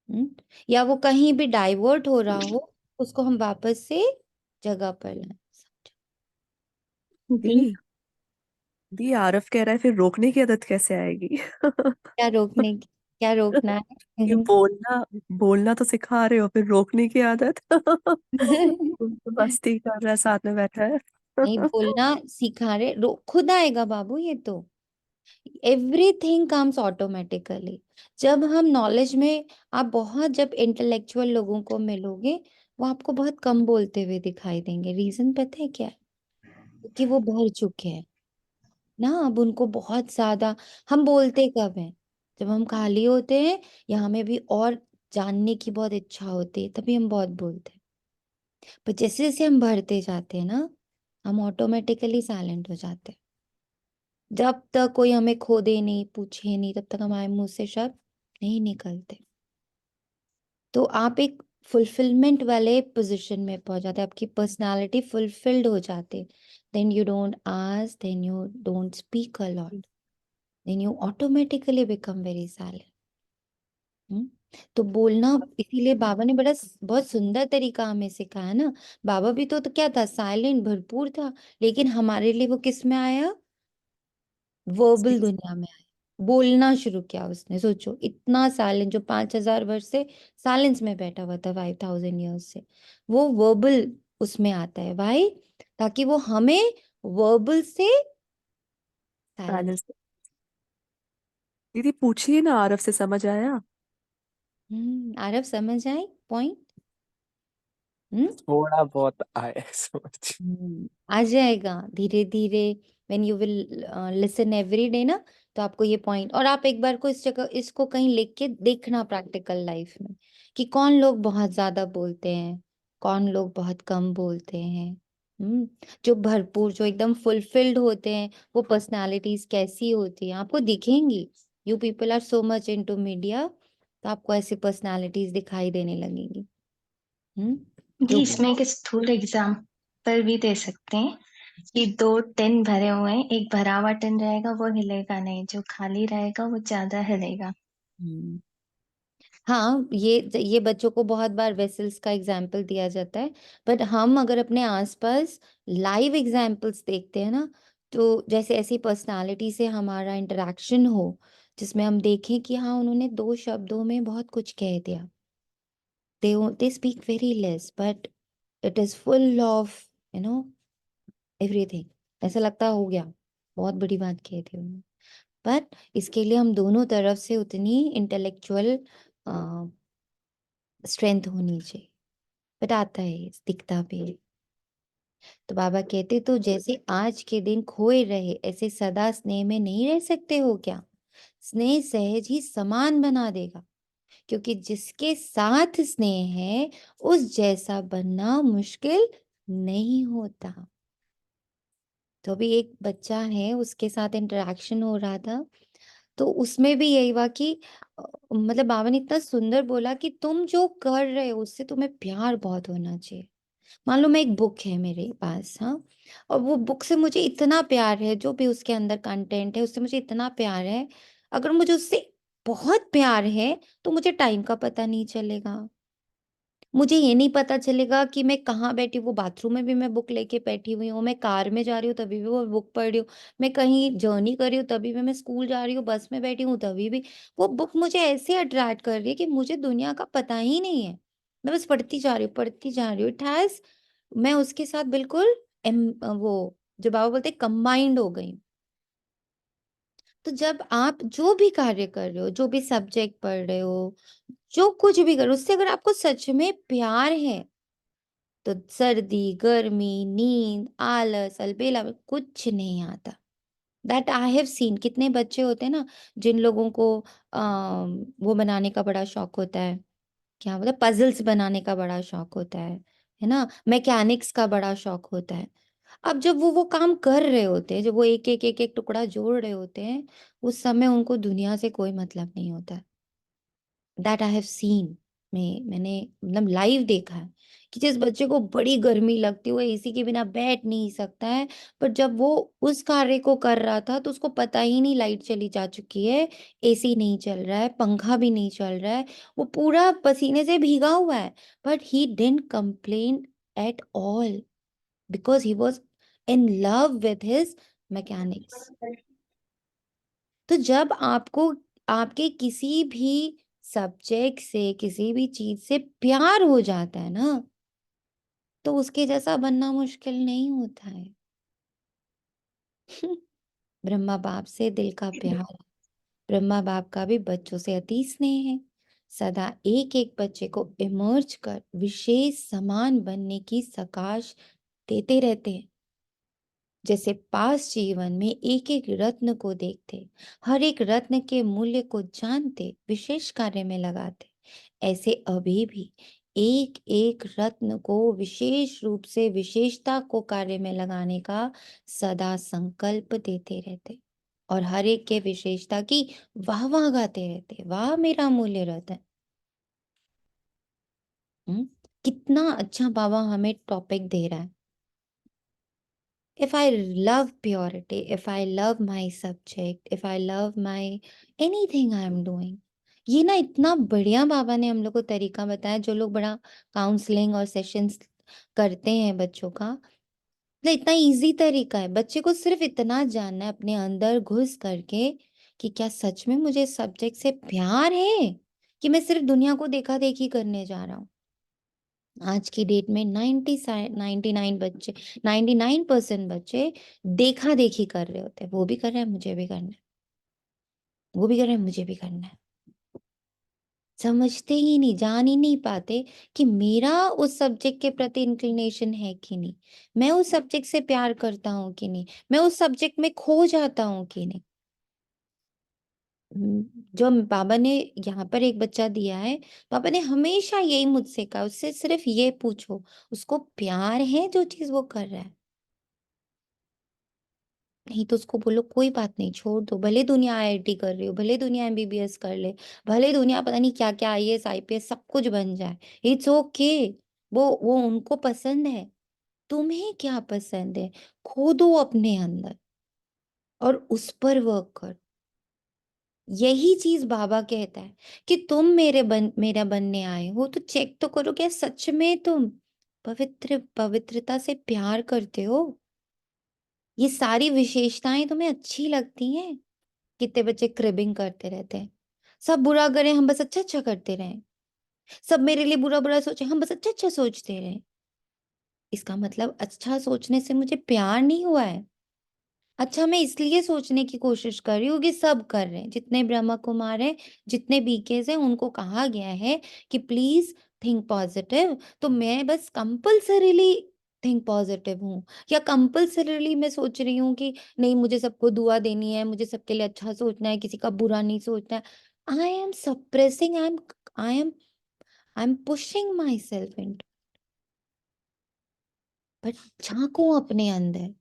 हम्म, या वो कहीं भी डाइवर्ट हो रहा हो, उसको हम वापस से जगह पर लाएं। दीदी, दी आरफ कह रहा है फिर रोकने की आदत कैसे आएगी? क्या रोकने की, क्या रोकना है? ये बोलना, बोलना तो सिखा रहे हो, फिर रोकने की आदत? तुम तो मस्ती कर रहा है, साथ में बैठा है। नहीं, बोलना सिखा रहे, खुद आएगा बाबू, ये तो एवरीथिंग कम्स ऑटोमेटिकली। जब हम नॉलेज में, आप बहुत जब इंटेलेक्चुअल लोगों को मिलोगे, वो आपको बहुत कम बोलते हुए दिखाई देंगे। रीजन पता है क्या है? क्योंकि वो भर चुके हैं ना, अब उनको बहुत ज्यादा, हम बोलते कब हैं? जब हम खाली होते हैं या हमें भी और जानने की बहुत इच्छा होती है, तभी हम बहुत बोलते हैं। पर जैसे जैसे हम भरते जाते हैं ना, हम ऑटोमेटिकली साइलेंट हो जाते हैं। जब तक कोई हमें खोदे नहीं, पूछे नहीं, तब तक हमारे मुंह से शब्द नहीं निकलते। तो आप एक फुलफिलमेंट वाले पोजीशन में पहुंच जाते, आपकी पर्सनालिटी फुलफिल्ड हो जाते। Then you don't ask, then you don't speak a lot, then you automatically become very silent. तो बोलना, इसीलिए बाबा ने बहुत सुंदर तरीका हमें सिखाया ना। बाबा भी तो क्या था, साइलेंट भरपूर था, लेकिन हमारे लिए वो किस में आया, वर्बल स्पीच। दुनिया में आया, बोलना शुरू किया उसने। सोचो इतना साइलेंट, जो 5,000 वर्ष से साइलेंस में बैठा हुआ था, 5,000 ईयर्स से, वो वर्बल उसमें आता है। वाई? ताकि वो हमें वर्बल से साइलेंस। साइलेंस। दीदी पूछिए ना, आरव से समझ आया? आरव समझ आई पॉइंट? हम्म थोड़ा बहुत आया समझ। आ जाएगा धीरे धीरे। When you will listen every day ना, तो आपको ये पॉइंट, और आप एक बार को इस जगह इसको कहीं लिख के देखना प्रैक्टिकल लाइफ में, कि कौन लोग बहुत ज्यादा बोलते हैं, कौन लोग बहुत कम बोलते हैं। हम्म जो भरपूर, जो एकदम फुलफिल्ड होते हैं, वो पर्सनालिटीज कैसी होती हैं आपको दिखेंगी। You people are so much into media, तो आपको ऐसी पर्सनालिटीज दिखाई देने लगेंगी। जी, जो इसमें एक स्थूल एग्जाम्पल भी दे सकते हैं कि 2 टिन भरे हुए हैं, एक भरा हुआ टिन रहेगा वो हिलेगा नहीं, जो खाली रहेगा वो ज्यादा हिलेगा। हम्म हाँ, ये बच्चों को बहुत बार वेसल्स का एग्जाम्पल दिया जाता है, बट हम अगर अपने आसपास लाइव एग्जाम्पल्स देखते हैं ना, तो जैसे ऐसी पर्सनालिटी से हमारा इंटरेक्शन हो, जिसमें हम देखें कि हाँ, उन्होंने 2 शब्दों में बहुत कुछ कह दिया। They speak very less, but it is full of you know everything. ऐसा लगता हो गया, बहुत बड़ी बात कही थी उन्होंने। बट इसके लिए हम दोनों तरफ से उतनी इंटेलेक्चुअल स्ट्रेंथ होनी चाहिए। बट आता है, दिखता भी है। तो बाबा कहते, तो जैसे आज के दिन खोए रहे, ऐसे सदा स्नेह में नहीं रह सकते हो क्या? स्नेह सहज ही समान बना देगा, क्योंकि जिसके साथ स्नेह है, उस जैसा बनना मुश्किल नहीं होता। तो अभी एक बच्चा है, उसके साथ इंटरेक्शन हो रहा था, तो उसमें भी यही हुआ कि मतलब बाबा ने इतना सुंदर बोला कि तुम जो कर रहे हो उससे तुम्हें प्यार बहुत होना चाहिए। मान लो मैं, एक बुक है मेरे पास, हाँ, और वो बुक से मुझे इतना प्यार है, जो भी उसके अंदर कंटेंट है उससे मुझे इतना प्यार है। अगर मुझे उससे बहुत प्यार है, तो मुझे टाइम का पता नहीं चलेगा। मुझे ये नहीं पता चलेगा कि मैं कहाँ बैठी हूँ, वो बाथरूम में भी मैं बुक लेके बैठी हुई हूँ, मैं कार में जा रही हूँ तभी भी वो बुक पढ़ रही हूँ, मैं कहीं जर्नी कर रही हूँ तभी भी, मैं स्कूल जा रही हूँ बस में बैठी हूँ तभी भी, वो बुक मुझे ऐसे अट्रैक्ट कर रही है कि मुझे दुनिया का पता ही नहीं है। मैं बस पढ़ती जा रही हूँ, पढ़ती जा रही हूँ। इट हैज, मैं उसके साथ बिल्कुल वो जो बाबा बोलते कंबाइंड हो गई। तो जब आप जो भी कार्य कर रहे हो, जो भी सब्जेक्ट पढ़ रहे हो, जो कुछ भी कर रहे हो, उससे अगर आपको सच में प्यार है, तो सर्दी, गर्मी, नींद, आलस, अलबेला में कुछ नहीं आता। That I have seen. कितने बच्चे होते हैं ना, जिन लोगों को वो बनाने का बड़ा शौक होता है, क्या मतलब पजल्स बनाने का बड़ा शौक होता है ना, मैकेनिक्स का बड़ा शौक होता है। अब जब वो काम कर रहे होते हैं, जब वो एक एक एक एक टुकड़ा जोड़ रहे होते हैं, उस समय उनको दुनिया से कोई मतलब नहीं होता है। That I have seen. मैंने मतलब लाइव देखा है कि जिस बच्चे को बड़ी गर्मी लगती है, वो एसी के बिना बैठ नहीं सकता है, पर जब वो उस कार्य को कर रहा था, तो उसको पता ही नहीं लाइट चली जा चुकी है, एसी नहीं चल रहा है, पंखा भी नहीं चल रहा है, वो पूरा पसीने से भीगा हुआ है, but he didn't complain at all, because he was in love with his mechanics. तो जब आपको आपके किसी भी सब्जेक्ट से, किसी भी चीज से प्यार हो जाता है ना, तो उसके जैसा बनना मुश्किल नहीं होता है। ब्रह्मा बाप से दिल का प्यार है। ब्रह्मा बाप का भी बच्चों से अति स्नेह है। सदा एक एक बच्चे को इमर्ज कर विशेष समान बनने की सकाश देते रहते हैं। जैसे पास जीवन में एक एक रत्न को देखते, हर एक रत्न के मूल्य को जानते, विशेष कार्य में लगाते, ऐसे अभी भी एक एक रत्न को विशेष रूप से विशेषता को कार्य में लगाने का सदा संकल्प देते रहते। और हर एक के विशेषता की वाह वाह गाते रहते, वाह मेरा अमूल्य रत्न। कितना अच्छा बाबा हमें टॉपिक दे रहा है। If I love purity, if I love my subject, if I love my anything I am doing, ये ना इतना बढ़िया बाबा ने हम लोग को तरीका बताया। जो लोग बड़ा काउंसलिंग और सेशंस करते हैं बच्चों का, मतलब इतना इजी तरीका है। बच्चे को सिर्फ इतना जानना है अपने अंदर घुस करके कि क्या सच में मुझे सब्जेक्ट से प्यार है, कि मैं सिर्फ दुनिया को देखा देखी करने जा रहा हूँ। आज की डेट में 99% बच्चे देखा देखी कर रहे होते हैं। वो भी कर रहे हैं, मुझे भी करना है, वो भी कर रहे हैं, मुझे भी करना है। समझते ही नहीं, जान ही नहीं पाते कि मेरा उस सब्जेक्ट के प्रति इंक्लिनेशन है कि नहीं, मैं उस सब्जेक्ट से प्यार करता हूँ कि नहीं, मैं उस सब्जेक्ट में खो जाता हूँ कि नहीं। जो बाबा ने यहाँ पर एक बच्चा दिया है, बाबा ने हमेशा यही मुझसे कहा, उससे सिर्फ ये पूछो उसको प्यार है जो चीज वो कर रहा है। नहीं तो उसको बोलो कोई बात नहीं, छोड़ दो, भले दुनिया आईआईटी कर रही हो, भले दुनिया एमबीबीएस कर ले, भले दुनिया पता नहीं क्या क्या आईएएस आईपीएस सब कुछ बन जाए, इट्स ओके। वो उनको पसंद है, तुम्हें क्या पसंद है, खोदो अपने अंदर और उस पर वर्क करो। यही चीज बाबा कहता है कि तुम मेरा बनने आए हो, तो चेक तो करो क्या सच में तुम पवित्रता से प्यार करते हो। ये सारी विशेषताएं तुम्हें अच्छी लगती हैं। कितने बच्चे क्रिबिंग करते रहते हैं, सब बुरा करें हम बस अच्छा अच्छा करते रहें, सब मेरे लिए बुरा बुरा सोचे हम बस अच्छा अच्छा सोचते रहें। इसका मतलब अच्छा सोचने से मुझे प्यार नहीं हुआ है। अच्छा मैं इसलिए सोचने की कोशिश कर रही हूँ कि सब कर रहे हैं, जितने ब्रह्मा कुमार हैं, जितने बीकेस हैं, उनको कहा गया है कि प्लीज थिंक पॉजिटिव। तो मैं बस कंपल्सरीली थिंक पॉजिटिव हूँ, या कंपल्सरीली मैं सोच रही हूँ कि नहीं मुझे सबको दुआ देनी है, मुझे सबके लिए अच्छा सोचना है, किसी का बुरा नहीं सोचना है। I am suppressing, I am pushing myself in. But झांको अपने अंदर,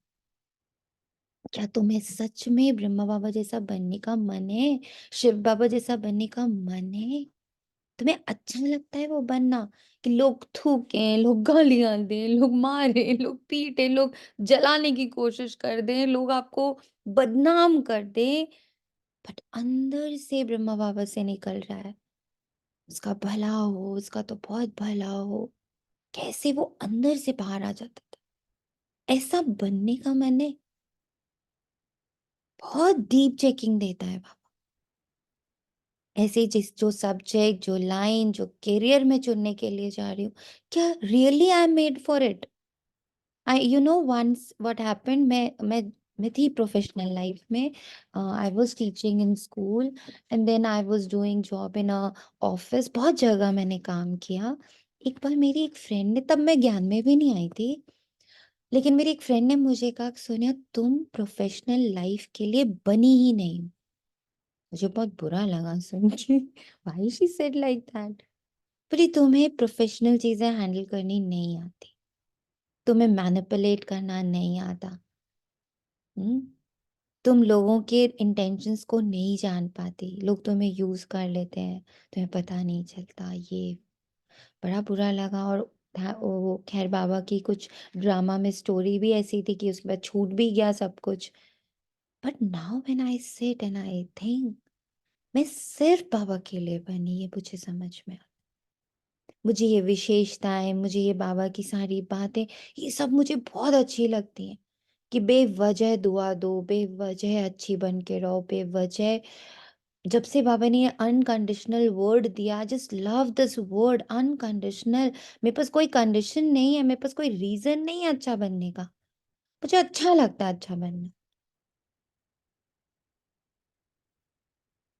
क्या तुम्हें सच में ब्रह्मा बाबा जैसा बनने का मन है, शिव बाबा जैसा बनने का मन है? तुम्हें अच्छा लगता है वो बनना, कि लोग थूके, लोग गालियां दें, लोग मारे, लोग पीटे, लोग जलाने की कोशिश कर दें, लोग आपको बदनाम कर दें, बट अंदर से ब्रह्मा बाबा से निकल रहा है उसका भला हो, उसका तो बहुत भला हो। कैसे वो अंदर से बाहर आ जाता था। ऐसा बनने का मन है। बहुत डीप चेकिंग देता है बाबा। ऐसे जो सब्जेक्ट, जो लाइन, जो करियर में चुनने के लिए जा रही हूँ, क्या really I am made for it? I once what happened, मैं थी प्रोफेशनल लाइफ में, I was teaching in school and then I was doing job in a office. बहुत जगह मैंने काम किया। एक बार मेरी एक फ्रेंड ने, तब मैं ज्ञान में भी नहीं आई थी, लेकिन मेरी एक फ्रेंड ने मुझे कहा सोनिया तुम प्रोफेशनल लाइफ के लिए बनी ही नहीं हो। मुझे बहुत बुरा लगा सुन के, why she said like that. पर ये तुम्हें प्रोफेशनल चीजें हैंडल करनी नहीं आती, तुम्हें मैनिपुलेट करना नहीं आता। हम्म तुम लोगों के इंटेंशंस को नहीं जान पाती, लोग तुम्हें यूज कर लेते हैं, तुम्हें पता नहीं चलता। ये बड़ा बुरा लगा। और वो खैर बाबा की कुछ ड्रामा में स्टोरी भी ऐसी थी कि उसके बाद छूट भी गया सब कुछ। But now when I sit and I think, मैं सिर्फ बाबा के लिए बनी, ये मुझे समझ में आता। मुझे ये विशेषताएं, मुझे ये बाबा की सारी बातें, ये सब मुझे बहुत अच्छी लगती हैं। कि बेवजह दुआ दो, बेवजह अच्छी बन के रहो, बेवजह। जब से बाबा ने ये अनकंडीशनल वर्ड दिया, just love this word unconditional. मेरे पास कोई कंडीशन नहीं है, मेरे पास कोई रीजन नहीं है अच्छा बनने का। मुझे अच्छा लगता है अच्छा बनना।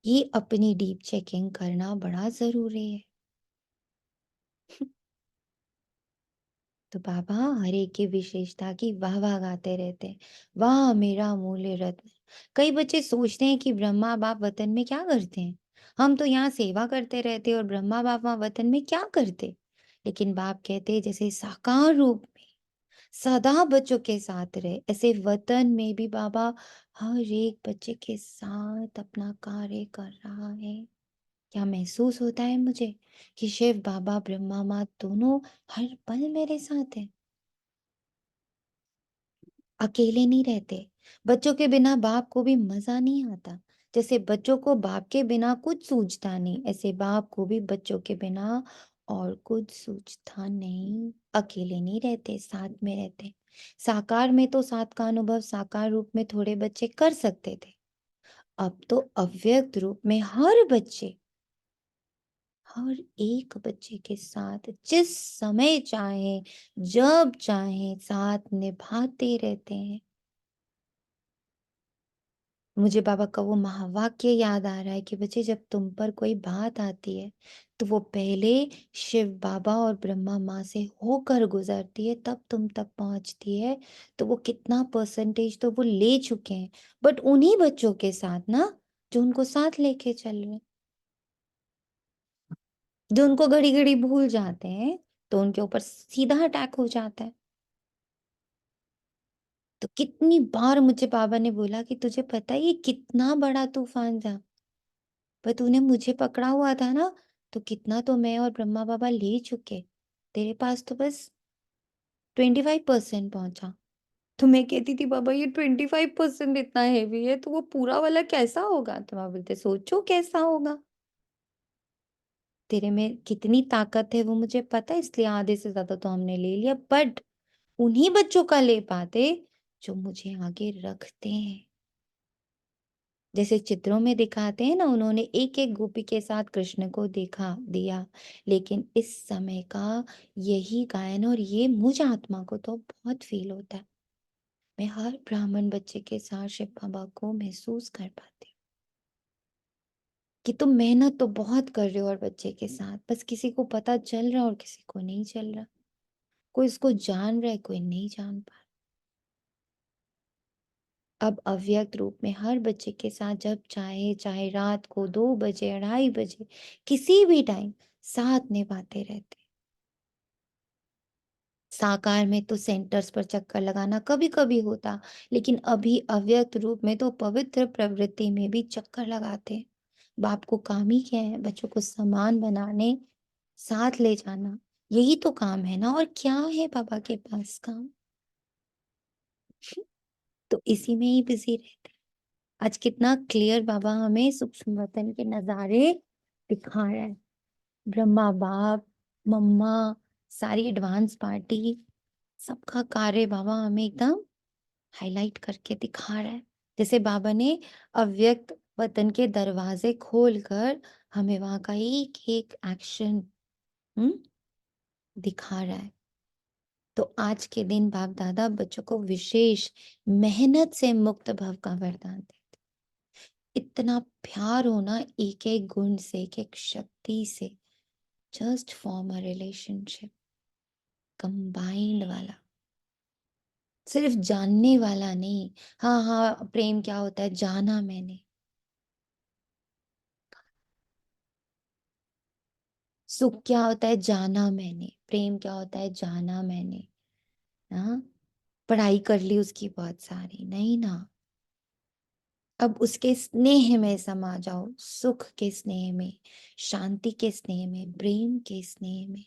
ये अपनी डीप चेकिंग करना बड़ा जरूरी है। तो बाबा हर एक की विशेषता की वाह वाह गाते रहते हैं, वाह मेरा अमूल्य रत्न। कई बच्चे सोचते हैं कि ब्रह्मा बाप वतन में क्या करते हैं, हम तो यहाँ सेवा करते रहते और ब्रह्मा बाप वहाँ वतन में क्या करते। लेकिन बाप कहते हैं जैसे साकार रूप में सदा बच्चों के साथ रहे। ऐसे वतन में भी बाबा हर एक बच्चे के साथ अपना कार्य कर रहा है। क्या महसूस होता है मुझे कि शिव बाबा ब्रह्मा माँ दोनों हर पल मेरे साथ हैं। अकेले नहीं रहते। बच्चों के बिना बाप को भी मजा नहीं आता। जैसे बच्चों को बाप के बिना कुछ सूझता नहीं, ऐसे बाप को भी बच्चों के बिना और कुछ सूझता नहीं। अकेले नहीं रहते, साथ में रहते। साकार में तो साथ का अनुभव साकार रूप में थोड़े बच्चे कर सकते थे। अब तो अव्यक्त रूप में हर बच्चे, हर एक बच्चे के साथ जिस समय चाहे, जब चाहे साथ निभाते रहते हैं। मुझे बाबा का वो महावाक्य याद आ रहा है कि बच्चे, जब तुम पर कोई बात आती है तो वो पहले शिव बाबा और ब्रह्मा माँ से होकर गुजरती है, तब तुम तक पहुंचती है। तो वो कितना परसेंटेज तो वो ले चुके हैं, बट उन्हीं बच्चों के साथ ना, जो उनको साथ लेके चल रहे हैं, जो उनको घड़ी घड़ी भूल जाते हैं, तो उनके ऊपर सीधा अटैक हो जाता है। तो कितनी बार मुझे बाबा ने बोला कि तुझे पता है ये कितना बड़ा तूफान था, पर तूने मुझे पकड़ा हुआ था ना, तो कितना तो मैं और ब्रह्मा बाबा ले चुके, तेरे पास तो बस 25% पहुंचा। तो मैं कहती थी बाबा ये 25% इतना हेवी है, तो वो पूरा वाला कैसा होगा? तो बाबा बोलते सोचो कैसा होगा। तेरे में कितनी ताकत है वो मुझे पता है, इसलिए आधे से ज्यादा तो हमने ले लिया, बट उन्हीं बच्चों का ले पाते जो मुझे आगे रखते हैं। जैसे चित्रों में दिखाते हैं ना, उन्होंने एक एक गोपी के साथ कृष्ण को दिखा दिया, लेकिन इस समय का यही गायन और ये मुझ आत्मा को तो बहुत फील होता है। मैं हर ब्राह्मण बच्चे के साथ शिव बाबा को महसूस कर पाती हूँ कि तुम मेहनत तो बहुत कर रहे हो और बच्चे के साथ, बस किसी को पता चल रहा और किसी को नहीं चल रहा। कोई इसको जान रहा है, कोई नहीं जान पा रहा। अब अव्यक्त रूप में हर बच्चे के साथ जब चाहे, चाहे रात को 2 बजे, 2:30 बजे, किसी भी टाइम साथ निभाते रहते। साकार में तो सेंटर्स पर चक्कर लगाना कभी कभी होता, लेकिन अभी अव्यक्त रूप में तो पवित्र प्रवृत्ति में भी चक्कर लगाते हैं। बाप को काम ही क्या है? बच्चों को समान बनाने, साथ ले जाना, यही तो काम है ना। और क्या है बाबा के पास काम? तो इसी में ही बिजी रहते। आज कितना क्लियर बाबा हमें सूक्ष्म वतन के नजारे दिखा रहा है। ब्रह्मा बाप, मम्मा, सारी एडवांस पार्टी, सबका कार्य बाबा हमें एकदम हाईलाइट करके दिखा रहा है। जैसे बाबा ने अव्यक्त वतन के दरवाजे खोलकर हमें वहां का एक एक एक्शन दिखा रहा है। तो आज के दिन बाप दादा बच्चों को विशेष मेहनत से मुक्त भव का वरदान दे। इतना प्यार होना एक एक गुण से, एक एक शक्ति से, just form a relationship combined वाला, सिर्फ जानने वाला नहीं। हाँ हाँ, प्रेम क्या होता है जाना मैंने, सुख क्या होता है जाना मैंने, प्रेम क्या होता है जाना मैंने। हाँ, पढ़ाई कर ली उसकी बहुत सारी, नहीं ना। अब उसके स्नेह में समा जाओ, सुख के स्नेह में, शांति के स्नेह में, प्रेम के स्नेह में,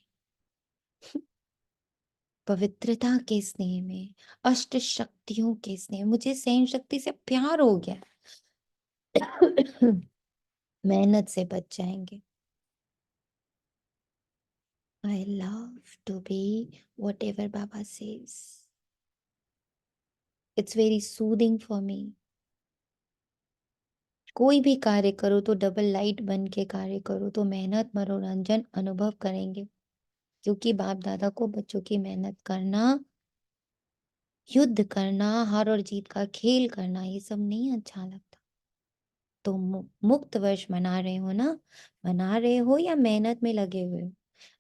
पवित्रता के स्नेह में, अष्ट शक्तियों के स्नेह। मुझे सहन शक्ति से प्यार हो गया। मेहनत से बच जाएंगे। I love to be whatever Baba says. It's very soothing for me. कोई भी कार्य करो तो डबल लाइट बन के कार्य करो, तो मेहनत मनोरंजन अनुभव करेंगे। क्योंकि बाप दादा को बच्चों की मेहनत करना, युद्ध करना, हार और जीत का खेल करना, ये सब नहीं अच्छा लगता। तो मुक्त वर्ष मना रहे हो ना, मना रहे हो या मेहनत में लगे हुए हो,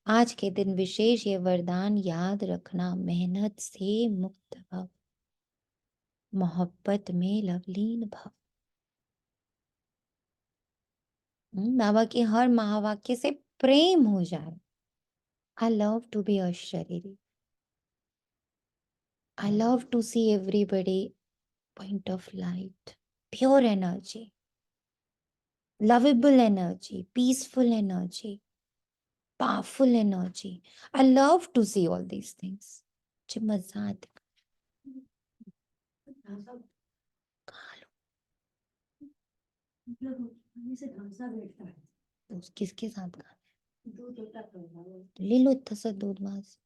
आज के दिन विशेष ये वरदान याद रखना, मेहनत से मुक्त भव, मोहब्बत में लवलीन भव। बाबा के हर महावाक्य से प्रेम हो जाए। I love to be a शरीरी। I love to see everybody point of light, pure energy, lovable energy, peaceful energy, powerful energy. I love to see all these things. मुझे मजा आता है। तो किसके साथ खाना है? ले लो इतना सा दूध वहां से।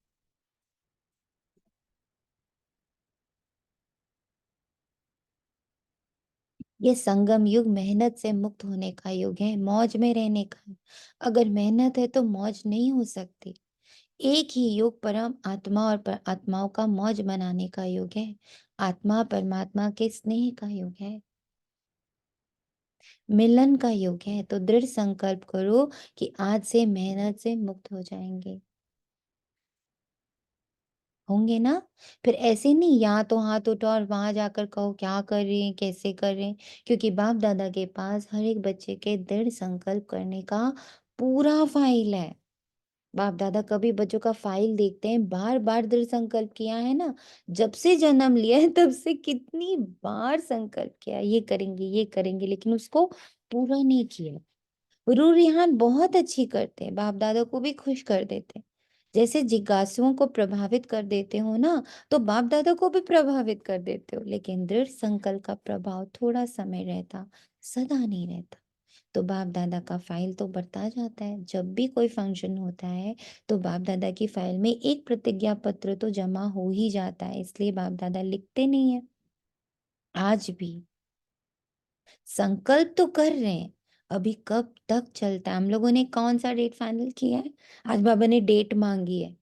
ये संगम युग मेहनत से मुक्त होने का युग है, मौज में रहने का है। अगर मेहनत है तो मौज नहीं हो सकती। एक ही युग परम आत्मा और आत्माओं का मौज मनाने का युग है। आत्मा परमात्मा के स्नेह का युग है, मिलन का युग है। तो दृढ़ संकल्प करो कि आज से मेहनत से मुक्त हो जाएंगे। होंगे ना? फिर ऐसे नहीं यहाँ तो हाथ उठाओ और वहां जाकर कहो क्या कर रहे हैं, कैसे कर रहे हैं। क्योंकि बाप दादा के पास हर एक बच्चे के दृढ़ संकल्प करने का पूरा फाइल है। बाप दादा कभी बच्चों का फाइल देखते हैं, बार बार दृढ़ संकल्प किया है ना। जब से जन्म लिया है तब से कितनी बार संकल्प किया, ये करेंगे ये करेंगे, लेकिन उसको पूरा नहीं किया। रूरिहान बहुत अच्छी करते हैं, बाप दादा को भी खुश कर देते हैं। जैसे जिज्ञासुओं को प्रभावित कर देते हो ना, तो बाप दादा को भी प्रभावित कर देते हो। लेकिन दृढ़ संकल्प का प्रभाव थोड़ा समय रहता, सदा नहीं रहता। तो बाप दादा का फाइल तो बढ़ता जाता है। जब भी कोई फंक्शन होता है तो बाप दादा की फाइल में एक प्रतिज्ञा पत्र तो जमा हो ही जाता है, इसलिए बाप दादा लिखते नहीं है। आज भी संकल्प तो कर रहे हैं, अभी कब तक चलता है। हम लोगों ने कौन सा डेट फाइनल किया है? आज बाबा ने डेट मांगी है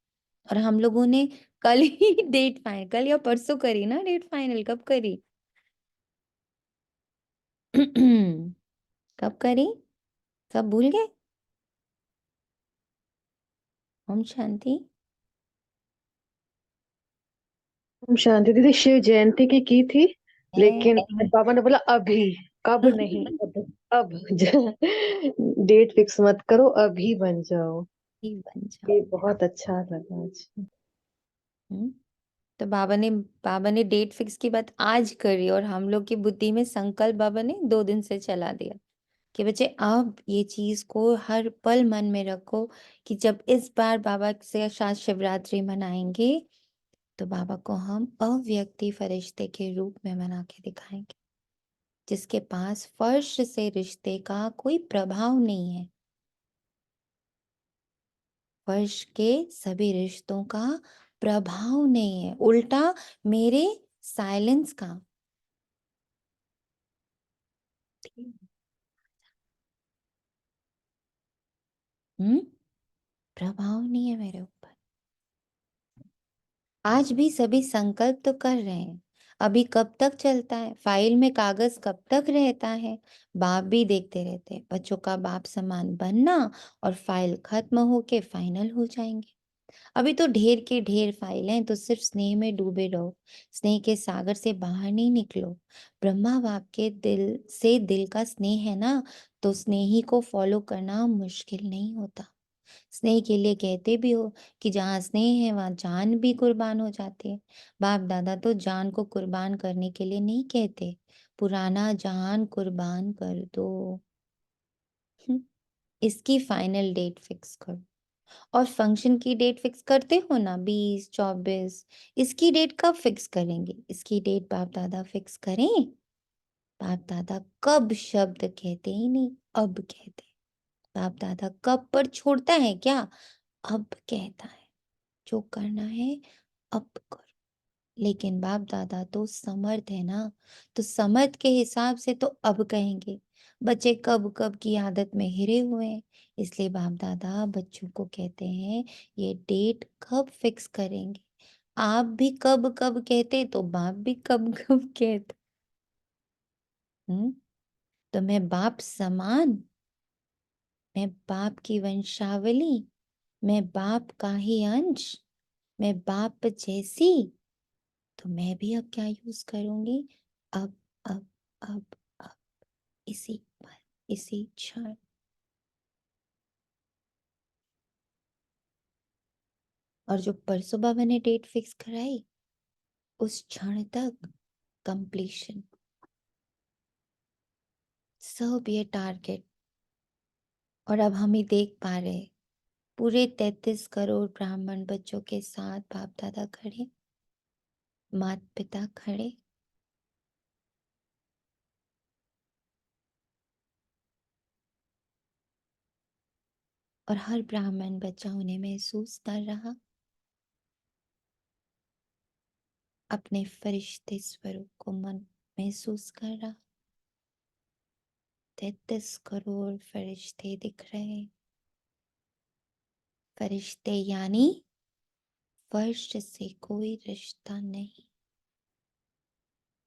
और हम लोगों ने कल ही डेट फाइनल, कल या परसों करी ना डेट फाइनल। कब करी? कब करी? सब भूल गए? ओम शांति। हम शांति दीदी शिव जयंती की थी, लेकिन है। पापा ने बोला अभी, कब नहीं, अब डेट फिक्स मत करो, अभी बन जाओ। ही बन जाओ। ये बहुत अच्छा लगा आज। हम्म। तो बाबा ने डेट फिक्स की बात आज करी और हम लोग की बुद्धि में संकल्प बाबा ने 2 दिन से चला दिया कि बच्चे अब ये चीज को हर पल मन में रखो कि जब इस बार बाबा से साथ शिवरात्रि मनाएंगे तो बाबा को हम अव्यक्ति फरिश्ते के रूप में मना के दिखाएंगे, जिसके पास फर्श से रिश्ते का कोई प्रभाव नहीं है। फर्श के सभी रिश्तों का प्रभाव नहीं है, उल्टा मेरे साइलेंस का प्रभाव नहीं है मेरे ऊपर। आज भी सभी संकल्प तो कर रहे हैं, अभी कब तक चलता है, फाइल में कागज कब तक रहता है। बाप भी देखते रहते हैं, बच्चों का बाप समान बनना और फाइल खत्म होके फाइनल हो जाएंगे। अभी तो ढेर के ढेर फाइल हैं, तो सिर्फ स्नेह में डूबे रहो, स्नेह के सागर से बाहर नहीं निकलो। ब्रह्मा बाप के दिल से दिल का स्नेह है ना, तो स्नेही को फॉलो करना मुश्किल नहीं होता। स्नेह के लिए कहते भी हो कि जहाँ स्नेह है वहां जान भी कुर्बान हो जाती है। बाप दादा तो जान को कुर्बान करने के लिए नहीं कहते, पुराना जहान कुर्बान कर दो। इसकी फाइनल डेट फिक्स करो। और फंक्शन की डेट फिक्स करते हो ना, 20, 24, इसकी डेट कब फिक्स करेंगे? इसकी डेट बाप दादा फिक्स करें? बाप दादा कब शब्द कहते ही नहीं, अब कहते। बाप दादा कब पर छोड़ता है क्या? अब कहता है जो करना है अब करो। लेकिन बाप दादा तो समर्थ है ना, तो समर्थ के हिसाब से तो अब कहेंगे। बच्चे कब कब की आदत में हिरे हुए हैं, इसलिए बाप दादा बच्चों को कहते हैं ये डेट कब फिक्स करेंगे। आप भी कब कब कहते तो बाप भी कब कब कहते। तो मैं बाप समान, मैं बाप की वंशावली, मैं बाप का ही अंश, मैं बाप जैसी। तो मैं भी अब क्या यूज करूंगी? अब अब अब अब इसी पल, इसी क्षण। और जो परसों बाबा ने डेट फिक्स कराई उस क्षण तक कंप्लीशन, सब ये टारगेट। और अब हम ही देख पा रहे, पूरे 33 करोड़ ब्राह्मण बच्चों के साथ बाप दादा खड़े, माता पिता खड़े, और हर ब्राह्मण बच्चा उन्हें महसूस कर रहा, अपने फरिश्ते स्वरूप को मन महसूस कर रहा। 33 करोड़ फरिश्ते दिख रहे। फरिश्ते यानी फर्श से कोई रिश्ता नहीं।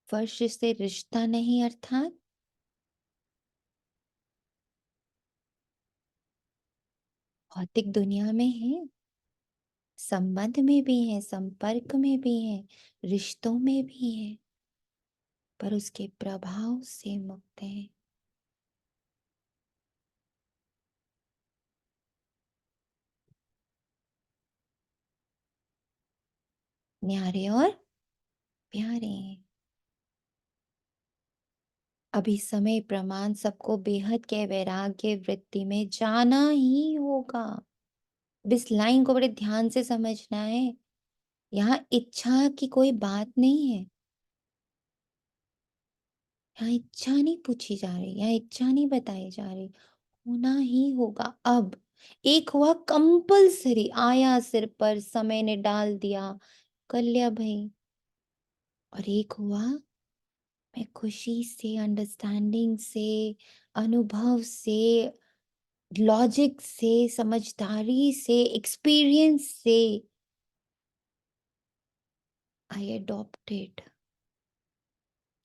फर्श से रिश्ता नहीं अर्थात भौतिक दुनिया में है, संबंध में भी है, संपर्क में भी है, रिश्तों में भी है, पर उसके प्रभाव से मुक्त है। न्यारे और प्यारे हैं। अभी समय प्रमाण सबको बेहद के वैराग्य वृत्ति में जाना ही होगा। इस लाइन को बड़े ध्यान से समझना है। यहाँ इच्छा की कोई बात नहीं है। यहाँ इच्छा नहीं पूछी जा रही, यहाँ इच्छा नहीं बताई जा रही। होना ही होगा। अब एक हुआ कंपलसरी, आया सिर पर, समय ने डाल दिया, कर लिया भाई। और एक हुआ मैं खुशी से, अंडरस्टैंडिंग से, अनुभव से, लॉजिक से, समझदारी से, एक्सपीरियंस से आई अडॉप्टेड,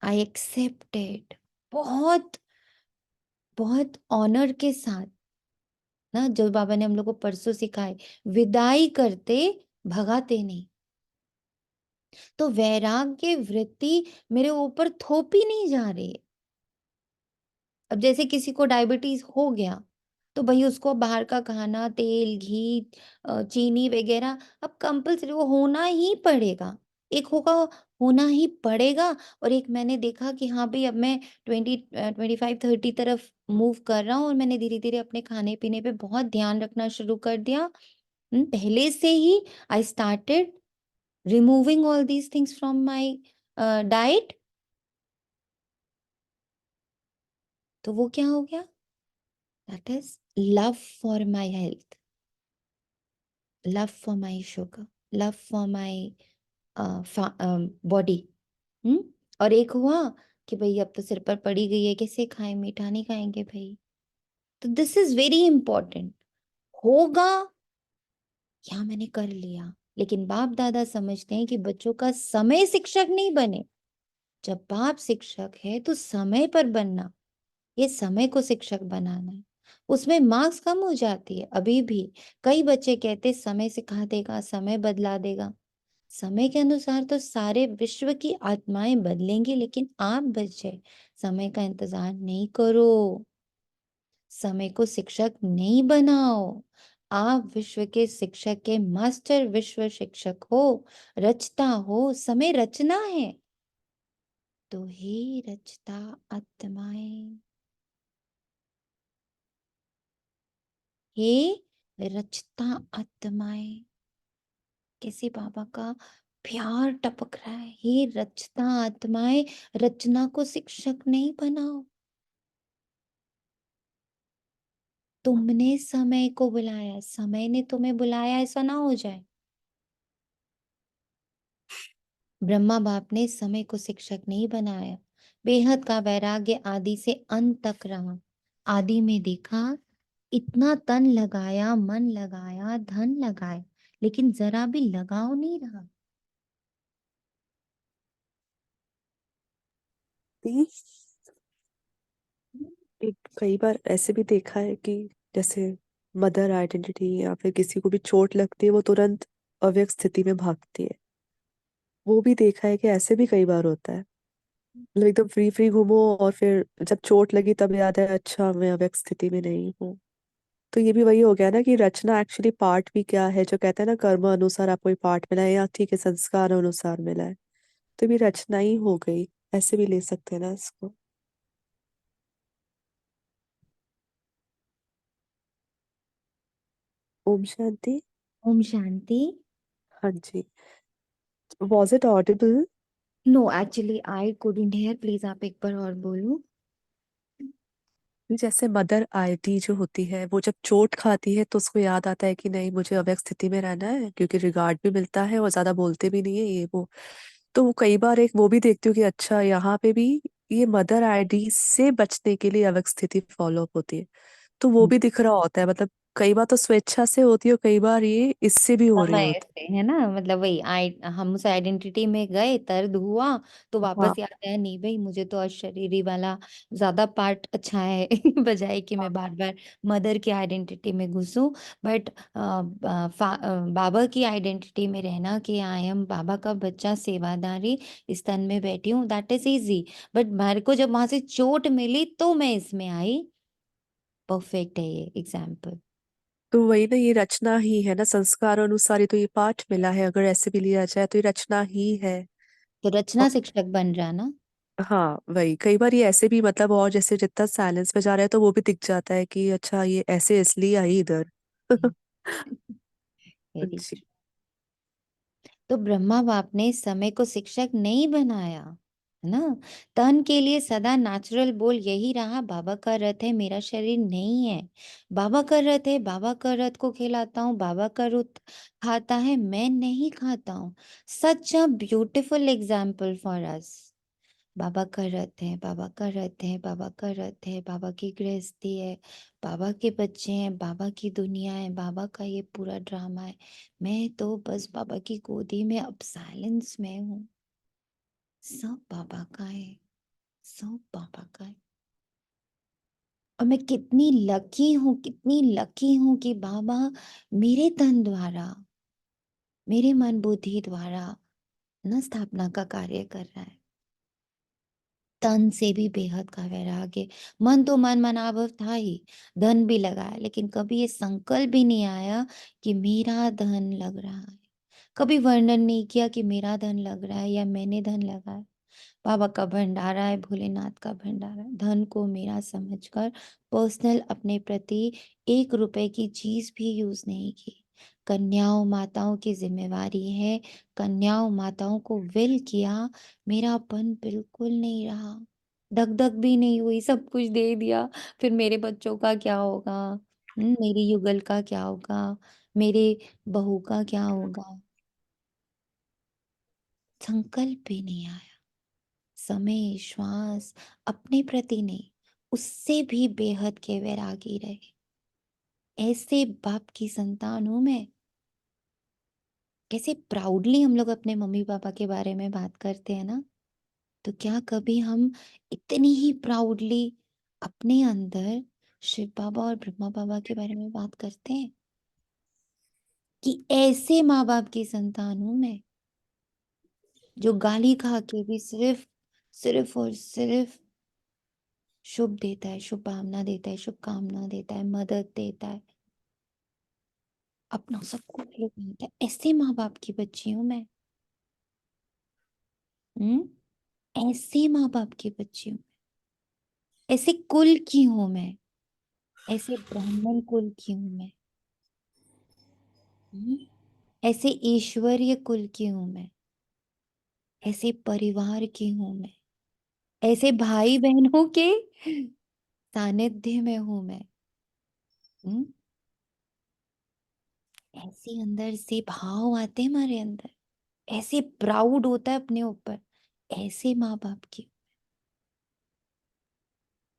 आई एक्सेप्टेड। बहुत बहुत ऑनर के साथ ना, जो बाबा ने हम लोग को परसों सिखाए, विदाई करते, भगाते नहीं। तो वैराग्य वृत्ति मेरे ऊपर थोपी नहीं जा रही है। अब जैसे किसी को डायबिटीज हो गया तो भाई उसको बाहर का खाना, तेल, घी, चीनी वगैरह अब कंपल्सरी वो होना ही पड़ेगा। एक होगा, होना ही पड़ेगा। और एक मैंने देखा कि हाँ भाई अब मैं 25-30 तरफ मूव कर रहा हूँ और मैंने धीरे धीरे अपने खाने पीने पे बहुत ध्यान रखना शुरू कर दिया। पहले से ही I started removing all these things from my diet. तो वो क्या हो गया? That is love for my health, love for my sugar, love for my body. और एक हुआ कि भाई अब तो सिर पर पड़ी गई है, कैसे खाएं, मीठा नहीं खाएंगे भाई। तो दिस इज वेरी इंपॉर्टेंट। होगा या मैंने कर लिया, लेकिन बाप दादा समझते हैं कि बच्चों का समय शिक्षक नहीं बने। जब बाप शिक्षक है तो समय पर बनना, ये समय को शिक्षक बनाना है। उसमें मार्क्स कम हो जाती है। अभी भी कई बच्चे कहते समय सिखा देगा, समय बदला देगा। समय के अनुसार तो सारे विश्व की आत्माएं बदलेंगी, लेकिन आप बच्चे समय का इंतजार नहीं करो, समय को शिक्षक नहीं बनाओ। आप विश्व के शिक्षक के मास्टर विश्व शिक्षक हो, रचता हो। समय रचना है। तो हे रचता आत्माएं, हे रचता आत्माएं, कैसे बाबा का प्यार टपक रहा है। हे रचता आत्माएं, रचना को शिक्षक नहीं बनाओ। तुमने समय को बुलाया, समय ने तुम्हें बुलाया, ऐसा ना हो जाए। ब्रह्मा बाप ने समय को शिक्षक नहीं बनाया। बेहद का वैराग्य आदि से अंत तक रहा। आदि में देखा, इतना तन लगाया, मन लगाया, धन लगाया, लेकिन जरा भी लगाव नहीं रहा। दी, एक कई बार ऐसे भी देखा है कि जैसे मदर आइडेंटिटी या फिर किसी को भी चोट लगती है वो तुरंत अव्यक्त स्थिति में भागती है। वो भी देखा है कि ऐसे भी कई बार होता है, मतलब एकदम फ्री फ्री घूमो और फिर जब चोट लगी तब याद है अच्छा मैं अव्यक्त स्थिति में नहीं हूँ। तो ये भी वही हो गया ना कि रचना एक्चुअली पार्ट भी क्या है, जो कहते हैं ना कर्म अनुसार आपको ये पार्ट मिला है या ठीक है संस्कार अनुसार मिला है। तो भी रचना ही हो गई, ऐसे भी ले सकते हैं ना इसको। ओम शांति। ओम शांति। हाँ जी। Was it audible? No actually I couldn't hear, please आप एक बार और बोलो। जैसे मदर आयती जो होती है, वो जब चोट खाती है तो उसको याद आता है कि नहीं मुझे अव्यक्त स्थिति में रहना है, क्योंकि रिगार्ड भी मिलता है और ज्यादा बोलते भी नहीं है ये वो। तो वो कई बार एक वो भी देखती हूँ कि अच्छा यहाँ पे भी ये मदर आईडी से बचने के लिए अव्यक्त स्थिति फॉलो अप होती है, तो वो भी दिख रहा होता है। मतलब कई बार तो स्वेच्छा से होती है और कई बार ये इससे भी हो रही समय होती से है ना, मतलब वही हम उस आइडेंटिटी में गए, दर्द हुआ तो है। हाँ वापस याद आया नहीं भाई, मुझे तो अशरीरी वाला ज्यादा पार्ट अच्छा है बजाय कि मैं बार बार मदर की आइडेंटिटी में घुसूं। बट बाबा की आइडेंटिटी में रहना कि आई एम बाबा का बच्चा, सेवादारी, इस तन में बैठी हूँ, दैट इज इजी। बट मेरे को जब वहां से चोट मिली तो मैं इसमें आई। परफेक्ट है ये एग्जाम्पल। तो वही ना, ये रचना ही है ना, संस्कार अनुसार ही तो ये पाठ मिला है, अगर ऐसे भी लिया जाए तो ये रचना ही है। तो रचना शिक्षक बन रहा ना। हाँ वही, कई बार ये ऐसे भी मतलब, और जैसे जितना साइलेंस पे जा रहा है तो वो भी दिख जाता है कि अच्छा ये ऐसे इसलिए आई इधर। वेरी। जी। तो ब्रह्मा बाप ने समय को शिक्षक नहीं बनाया, है ना। तन के लिए सदा नेचुरल बोल यही रहा, बाबा का रथ है मेरा शरीर नहीं है। बाबा का रथ है, बाबा का रथ को खिलाता हूँ, बाबा का रथ खाता है, मैं नहीं खाता हूँ। Such a beautiful example for us. बाबा का रथ है, बाबा का रथ है, बाबा का रथ है, बाबा की गृहस्थी है, बाबा के बच्चे हैं, बाबा की दुनिया है, बाबा का ये पूरा ड्रामा है। मैं तो बस बाबा की गोदी में अब साइलेंस में हूँ। सब बाबा का है, सब बाबा का है। और मैं कितनी लकी हूँ, कितनी लकी हूँ कि बाबा मेरे तन द्वारा, मेरे मन बुद्धि द्वारा न स्थापना का कार्य कर रहा है। तन से भी बेहद का वैराग्य। मन तो मन मनाभव था ही, धन भी लगाया, लेकिन कभी ये संकल्प भी नहीं आया कि मेरा धन लग रहा है। कभी वर्णन नहीं किया कि मेरा धन लग रहा है या मैंने धन लगाया। बाबा का भंडारा है, भोलेनाथ का भंडारा है। धन को मेरा समझकर पर्सनल अपने प्रति 1 रुपए की चीज भी यूज नहीं की। कन्याओं माताओं की जिम्मेवारी है, कन्याओं माताओं को विल किया, मेरापन बिल्कुल नहीं रहा। धक धक भी नहीं हुई, सब कुछ दे दिया। फिर मेरे बच्चों का क्या होगा, मेरी युगल का क्या होगा, मेरे बहू का क्या होगा। संकल्प भी नहीं आया। समय श्वास अपने प्रति नहीं, उससे भी बेहद के वैरागी रहे। ऐसे बाप की संतान हूं मैं। कैसे प्राउडली हम लोग अपने मम्मी पापा के बारे में बात करते हैं ना, तो क्या कभी हम इतनी ही प्राउडली अपने अंदर शिव बाबा और ब्रह्मा बाबा के बारे में बात करते हैं कि ऐसे माँ बाप की संतान हूं मैं, जो गाली खा के भी सिर्फ सिर्फ और सिर्फ शुभ देता है, शुभ भावना देता है, शुभकामना देता है, मदद देता है, अपना सब कुछ देता है। ऐसे माँ बाप की बच्ची हूं मैं। ऐसे माँ बाप की बच्ची हूँ। ऐसे कुल की हूं मैं, ऐसे ब्राह्मण कुल की हूं मैं। हम्म? ऐसे ईश्वरीय कुल की हूं मैं, ऐसे परिवार की हूं मैं, ऐसे भाई बहनों के सानिध्य में हूं मैं। हम्म? ऐसे अंदर से भाव आते हैं हमारे अंदर, ऐसे प्राउड होता है अपने ऊपर, ऐसे माँ बाप की।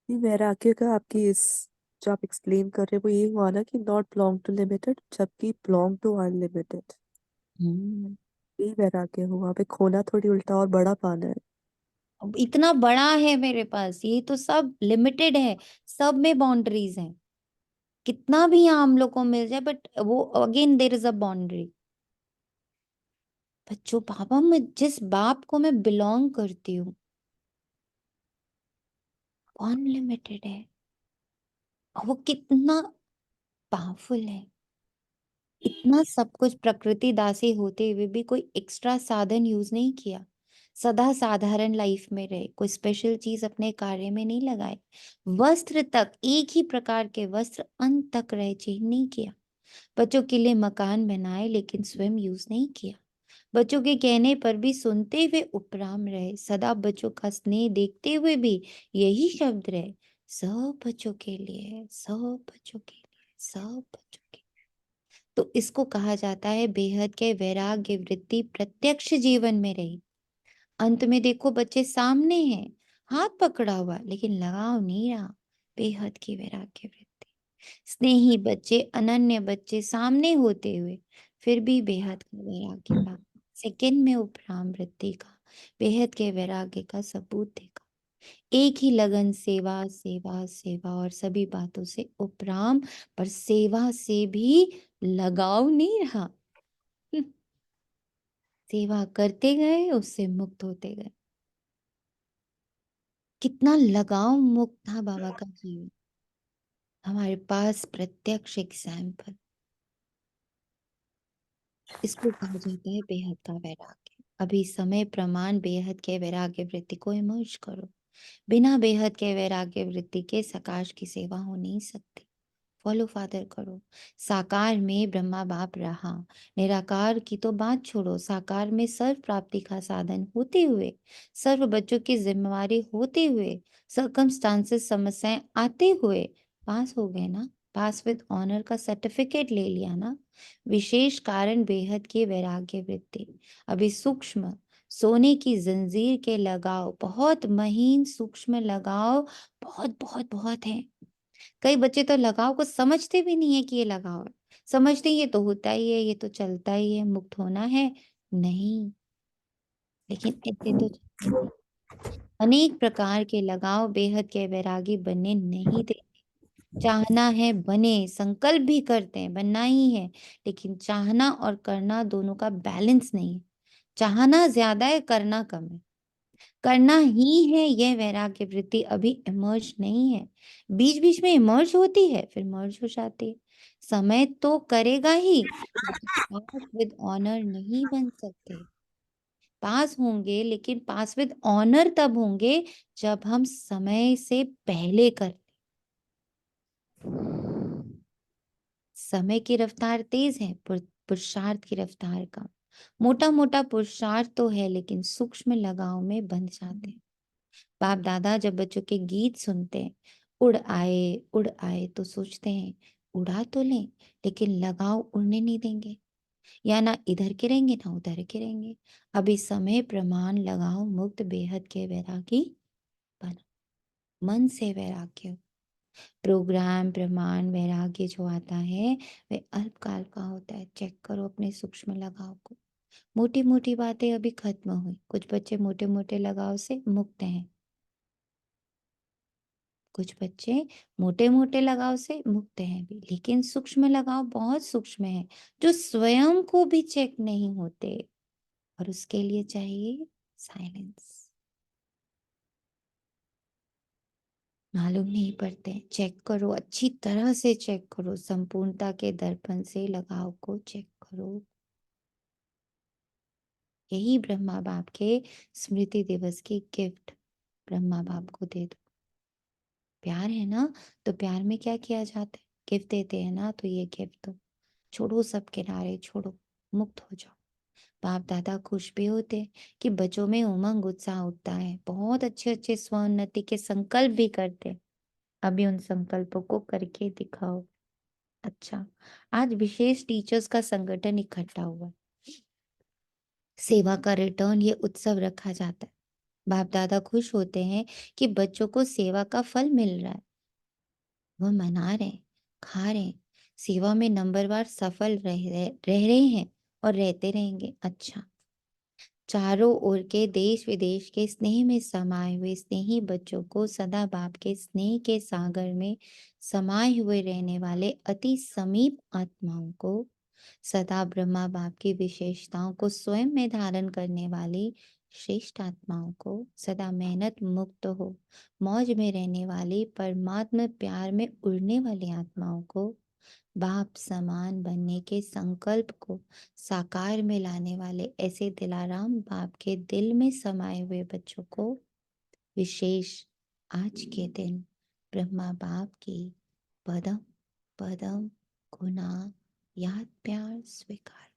ये वैराग्य का आपकी इस जो आप एक्सप्लेन कर रहे हैं वो ये हुआ ना कि नॉट बिलोंग टू लिमिटेड जबकि बिलोंग टू अनलिमिटेड। हम्म। ये वैराग्य हुआ, पे खोना थोड़ी उल्टा और बड़ा पाना है। अब इतना बड़ा है मेरे पास, ये तो सब लिमिटेड है, सब में बाउंड्रीज हैं। कितना भी यहाँ हम लोग को मिल जाए, बट वो again there is a boundary. जो बाबा, मैं जिस बाप को मैं बिलोंग करती हूँ, अनलिमिटेड है। और वो कितना पावरफुल है। इतना सब कुछ प्रकृति दासी होते हुए भी कोई एक्स्ट्रा साधन यूज नहीं किया। सदा साधारण लाइफ में रहे, कोई स्पेशल चीज अपने कार्य में नहीं लगाए, वस्त्र तक एक ही प्रकार के वस्त्र अंत तक रहे, चेंज नहीं किया। बच्चों के लिए मकान बनाए लेकिन स्वयं यूज नहीं किया। बच्चों के कहने पर भी सुनते हुए उपराम रहे, सदा बच्चों का स्नेह देखते हुए भी यही शब्द रहे, सब बच्चों के लिए, सब बच्चों के लिए, सब बच्चों के लिए। तो इसको कहा जाता है बेहद के वैराग्य वृत्ति प्रत्यक्ष जीवन में रही। अंत में देखो बच्चे सामने हैं, हाथ पकड़ा हुआ लेकिन लगाव नहीं रहा, बेहद की वैराग्य वृत्ति। स्नेही बच्चे, अनन्य बच्चे सामने होते हुए फिर भी बेहद का वैराग्य पा, सेकंड में उपराम वृत्ति का, बेहद के वैराग्य का सबूत देखा। एक ही लगन, सेवा सेवा सेवा और सभी बातों से उपराम, पर सेवा से भी लगाव नहीं रहा। सेवा करते गए, उससे मुक्त होते गए। कितना लगाव मुक्त था बाबा का जीवन, हमारे पास प्रत्यक्ष एग्जाम्पल। इसको कहा जाता है बेहद का वैराग्य। अभी समय प्रमाण बेहद के वैराग्य वृत्ति को इमर्ज करो। बिना बेहद के वैराग्य वृत्ति के सकाश की सेवा हो नहीं सकती। फॉलो फादर करो। साकार में ब्रह्मा बाप रहा, निराकार की तो बात छोड़ो, साकार में सर्व प्राप्ति का साधन होते हुए, सर्व बच्चों की जिम्मेवारी होते हुए, सर्कमस्टांसेस समस्याएं आते हुए पास हो गए ना, पास विद ऑनर का सर्टिफिकेट ले लिया ना। विशेष कारण बेहद की वैराग्य वृत्ति। अभी सूक्ष्म सोने की जंजीर के लगाव, बहुत महीन सूक्ष्म लगाव, बहुत बहुत बहुत है। कई बच्चे तो लगाव को समझते भी नहीं है कि ये लगाव है, समझते ये तो होता ही है, ये तो चलता ही है, मुक्त होना है नहीं, लेकिन ऐसे तो चलते नहीं। अनेक प्रकार के लगाव बेहद के वैरागी बनने नहीं देते। चाहना है बने, संकल्प भी करते हैं बनना ही है, लेकिन चाहना और करना दोनों का बैलेंस नहीं है। चाहना ज्यादा है, करना कम है। करना ही है, यह वैराग्य वृत्ति अभी इमर्ज नहीं है। बीच बीच में इमर्ज होती है, फिर मर्ज हो जाती है। समय तो करेगा ही, पास विद ऑनर नहीं बन सकते। पास होंगे लेकिन पास विद ऑनर तब होंगे जब हम समय से पहले कर। समय की रफ्तार तेज है, पुरुषार्थ की रफ्तार कम। मोटा मोटा पुरुषार्थ तो है लेकिन सूक्ष्म लगाव में बंध जाते हैं। बाप दादा जब बच्चों के गीत सुनते हैं, उड़ आए तो सोचते हैं उड़ा तो लें, लेकिन लगाव उड़ने नहीं देंगे, या ना इधर के रहेंगे ना उधर के रहेंगे। अभी समय प्रमाण लगाव मुक्त बेहद के वैरागी बना, मन से वैराग्य। प्रोग्राम प्रमाण वैराग्य जो आता है वह अल्पकाल का होता है। चेक करो अपने सूक्ष्म लगाव को। मोटी मोटी बातें अभी खत्म हुई, कुछ बच्चे मोटे मोटे लगाव से मुक्त हैं, कुछ बच्चे मोटे मोटे लगाव से मुक्त हैं भी, लेकिन सूक्ष्म लगाव बहुत सूक्ष्म है जो स्वयं को भी चेक नहीं होते, और उसके लिए चाहिए साइलेंस। मालूम नहीं पड़ते, चेक करो, अच्छी तरह से चेक करो, संपूर्णता के दर्पण से लगाव को चेक करो। यही ब्रह्मा बाप के स्मृति दिवस की गिफ्ट ब्रह्मा बाप को दे दो। प्यार है ना, तो प्यार में क्या किया जाता है, गिफ्ट देते हैं ना, तो ये गिफ्ट दो। छोड़ो सब किनारे, छोड़ो, मुक्त हो जाओ। बाप दादा खुश भी होते हैं कि बच्चों में उमंग उत्साह उठता है, बहुत अच्छे अच्छे स्वोन्नति के संकल्प भी करते हैं। अभी उन संकल्पों को करके दिखाओ। अच्छा, आज विशेष टीचर्स का संगठन इकट्ठा हुआ, सेवा का रिटर्न ये उत्सव रखा जाता है। बाप दादा खुश होते हैं कि बच्चों को सेवा का फल मिल रहा है, वह मना रहे, खा रहे, सेवा में नंबरवार सफल रह रहे हैं और रहते रहेंगे। अच्छा, चारों ओर के देश विदेश के स्नेह में समाये हुए स्नेही बच्चों को सदा बाप के स्नेह के सागर में समाये हुए रहने वाले अति समीप आत्माओं को, सदा ब्रह्मा बाप की विशेषताओं को स्वयं में धारण करने वाली श्रेष्ठ आत्माओं को, सदा मेहनत मुक्त हो मौज में रहने वाली परमात्मा प्यार में उड़ने वाली आत्माओं को, बाप समान बनने के संकल्प को साकार में लाने वाले ऐसे दिलाराम बाप के दिल में समाये हुए बच्चों को विशेष आज के दिन ब्रह्मा बाप की पदम पदम गुना याद प्यार स्वीकार।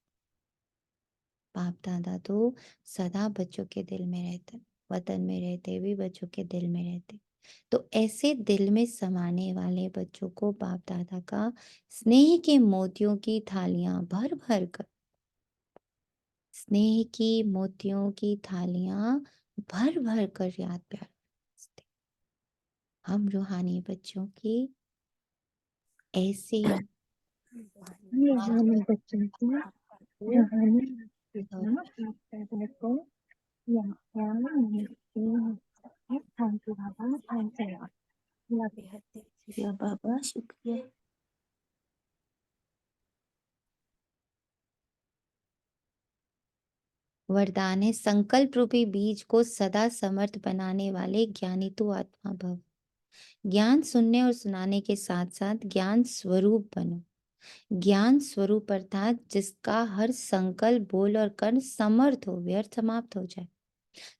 बाप दादा तो सदा बच्चों के दिल में रहते, वतन में रहते भी बच्चों के दिल में रहते। तो ऐसे दिल में समाने वाले बच्चों को बाप दादा का स्नेह के मोतियों की थालियां भर भर कर, स्नेह की मोतियों की थालियां भर भर कर याद प्यार करते। हम रूहानी बच्चों की ऐसे रूहानी बच्चों की रूहानी आशीर्वाद आप दादा को या प्यार मिलती है। Thank you Baba, thank you, love you. शुक्रिया बाबा, शुक्रिया। वरदान है संकल्प रूपी बीज को सदा समर्थ बनाने वाले ज्ञानी तू आत्मा भव। ज्ञान सुनने और सुनाने के साथ साथ ज्ञान स्वरूप बनो। ज्ञान स्वरूप अर्थात जिसका हर संकल्प बोल और कर्म समर्थ हो, व्यर्थ समाप्त हो जाए।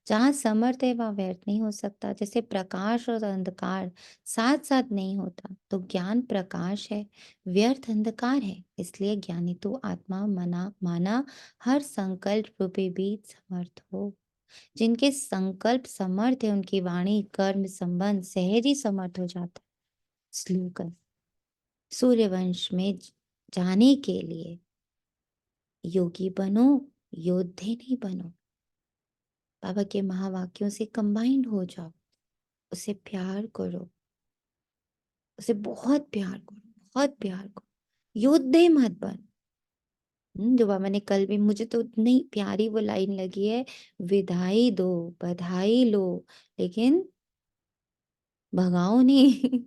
जहाँ समर्थ है वहाँ व्यर्थ नहीं हो सकता। जैसे प्रकाश और अंधकार साथ साथ नहीं होता, तो ज्ञान प्रकाश है, व्यर्थ अंधकार है। इसलिए ज्ञानी तो आत्मा माना हर संकल्प रूपी बीज समर्थ हो। जिनके संकल्प समर्थ है उनकी वाणी कर्म संबंध सहज ही समर्थ हो जाता है। स्लोगन सूर्यवंश में जाने के लिए योगी बनो, योद्धे नहीं बनो। बाबा के महावाक्यों से कंबाइंड हो जाओ, उसे प्यार करो, उसे बहुत प्यार करो, बहुत प्यार करो। योद्धे मत बन। जो बाबा ने कल भी, मुझे तो इतनी प्यारी वो लाइन लगी है, विदाई दो, बधाई लो, लेकिन भगाओ नहीं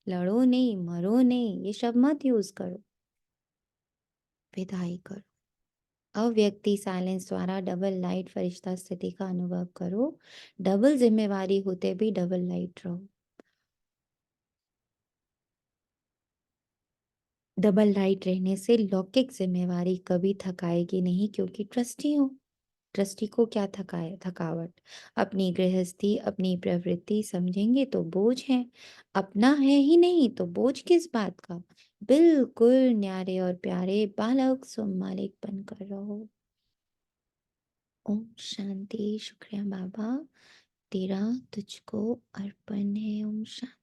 लड़ो नहीं, मरो नहीं, ये शब्द मत यूज करो। विदाई करो। अव्यक्ति साइलेंस द्वारा डबल लाइट फरिश्ता स्थिति का अनुभव करो। डबल जिम्मेवारी होते भी डबल लाइट रहो। डबल लाइट रहने से लौकिक जिम्मेवारी कभी थकाएगी नहीं, क्योंकि ट्रस्टी हो। ट्रस्टी को क्या थकाए थकावट। अपनी गृहस्थी अपनी प्रवृत्ति समझेंगे तो बोझ है, अपना है ही नहीं तो बोझ किस बात का। बिल्कुल न्यारे और प्यारे बालक सुम मालिक बनकर रहो। ओम शांति। शुक्रिया बाबा, तेरा तुझको अर्पण है। ओम शांति।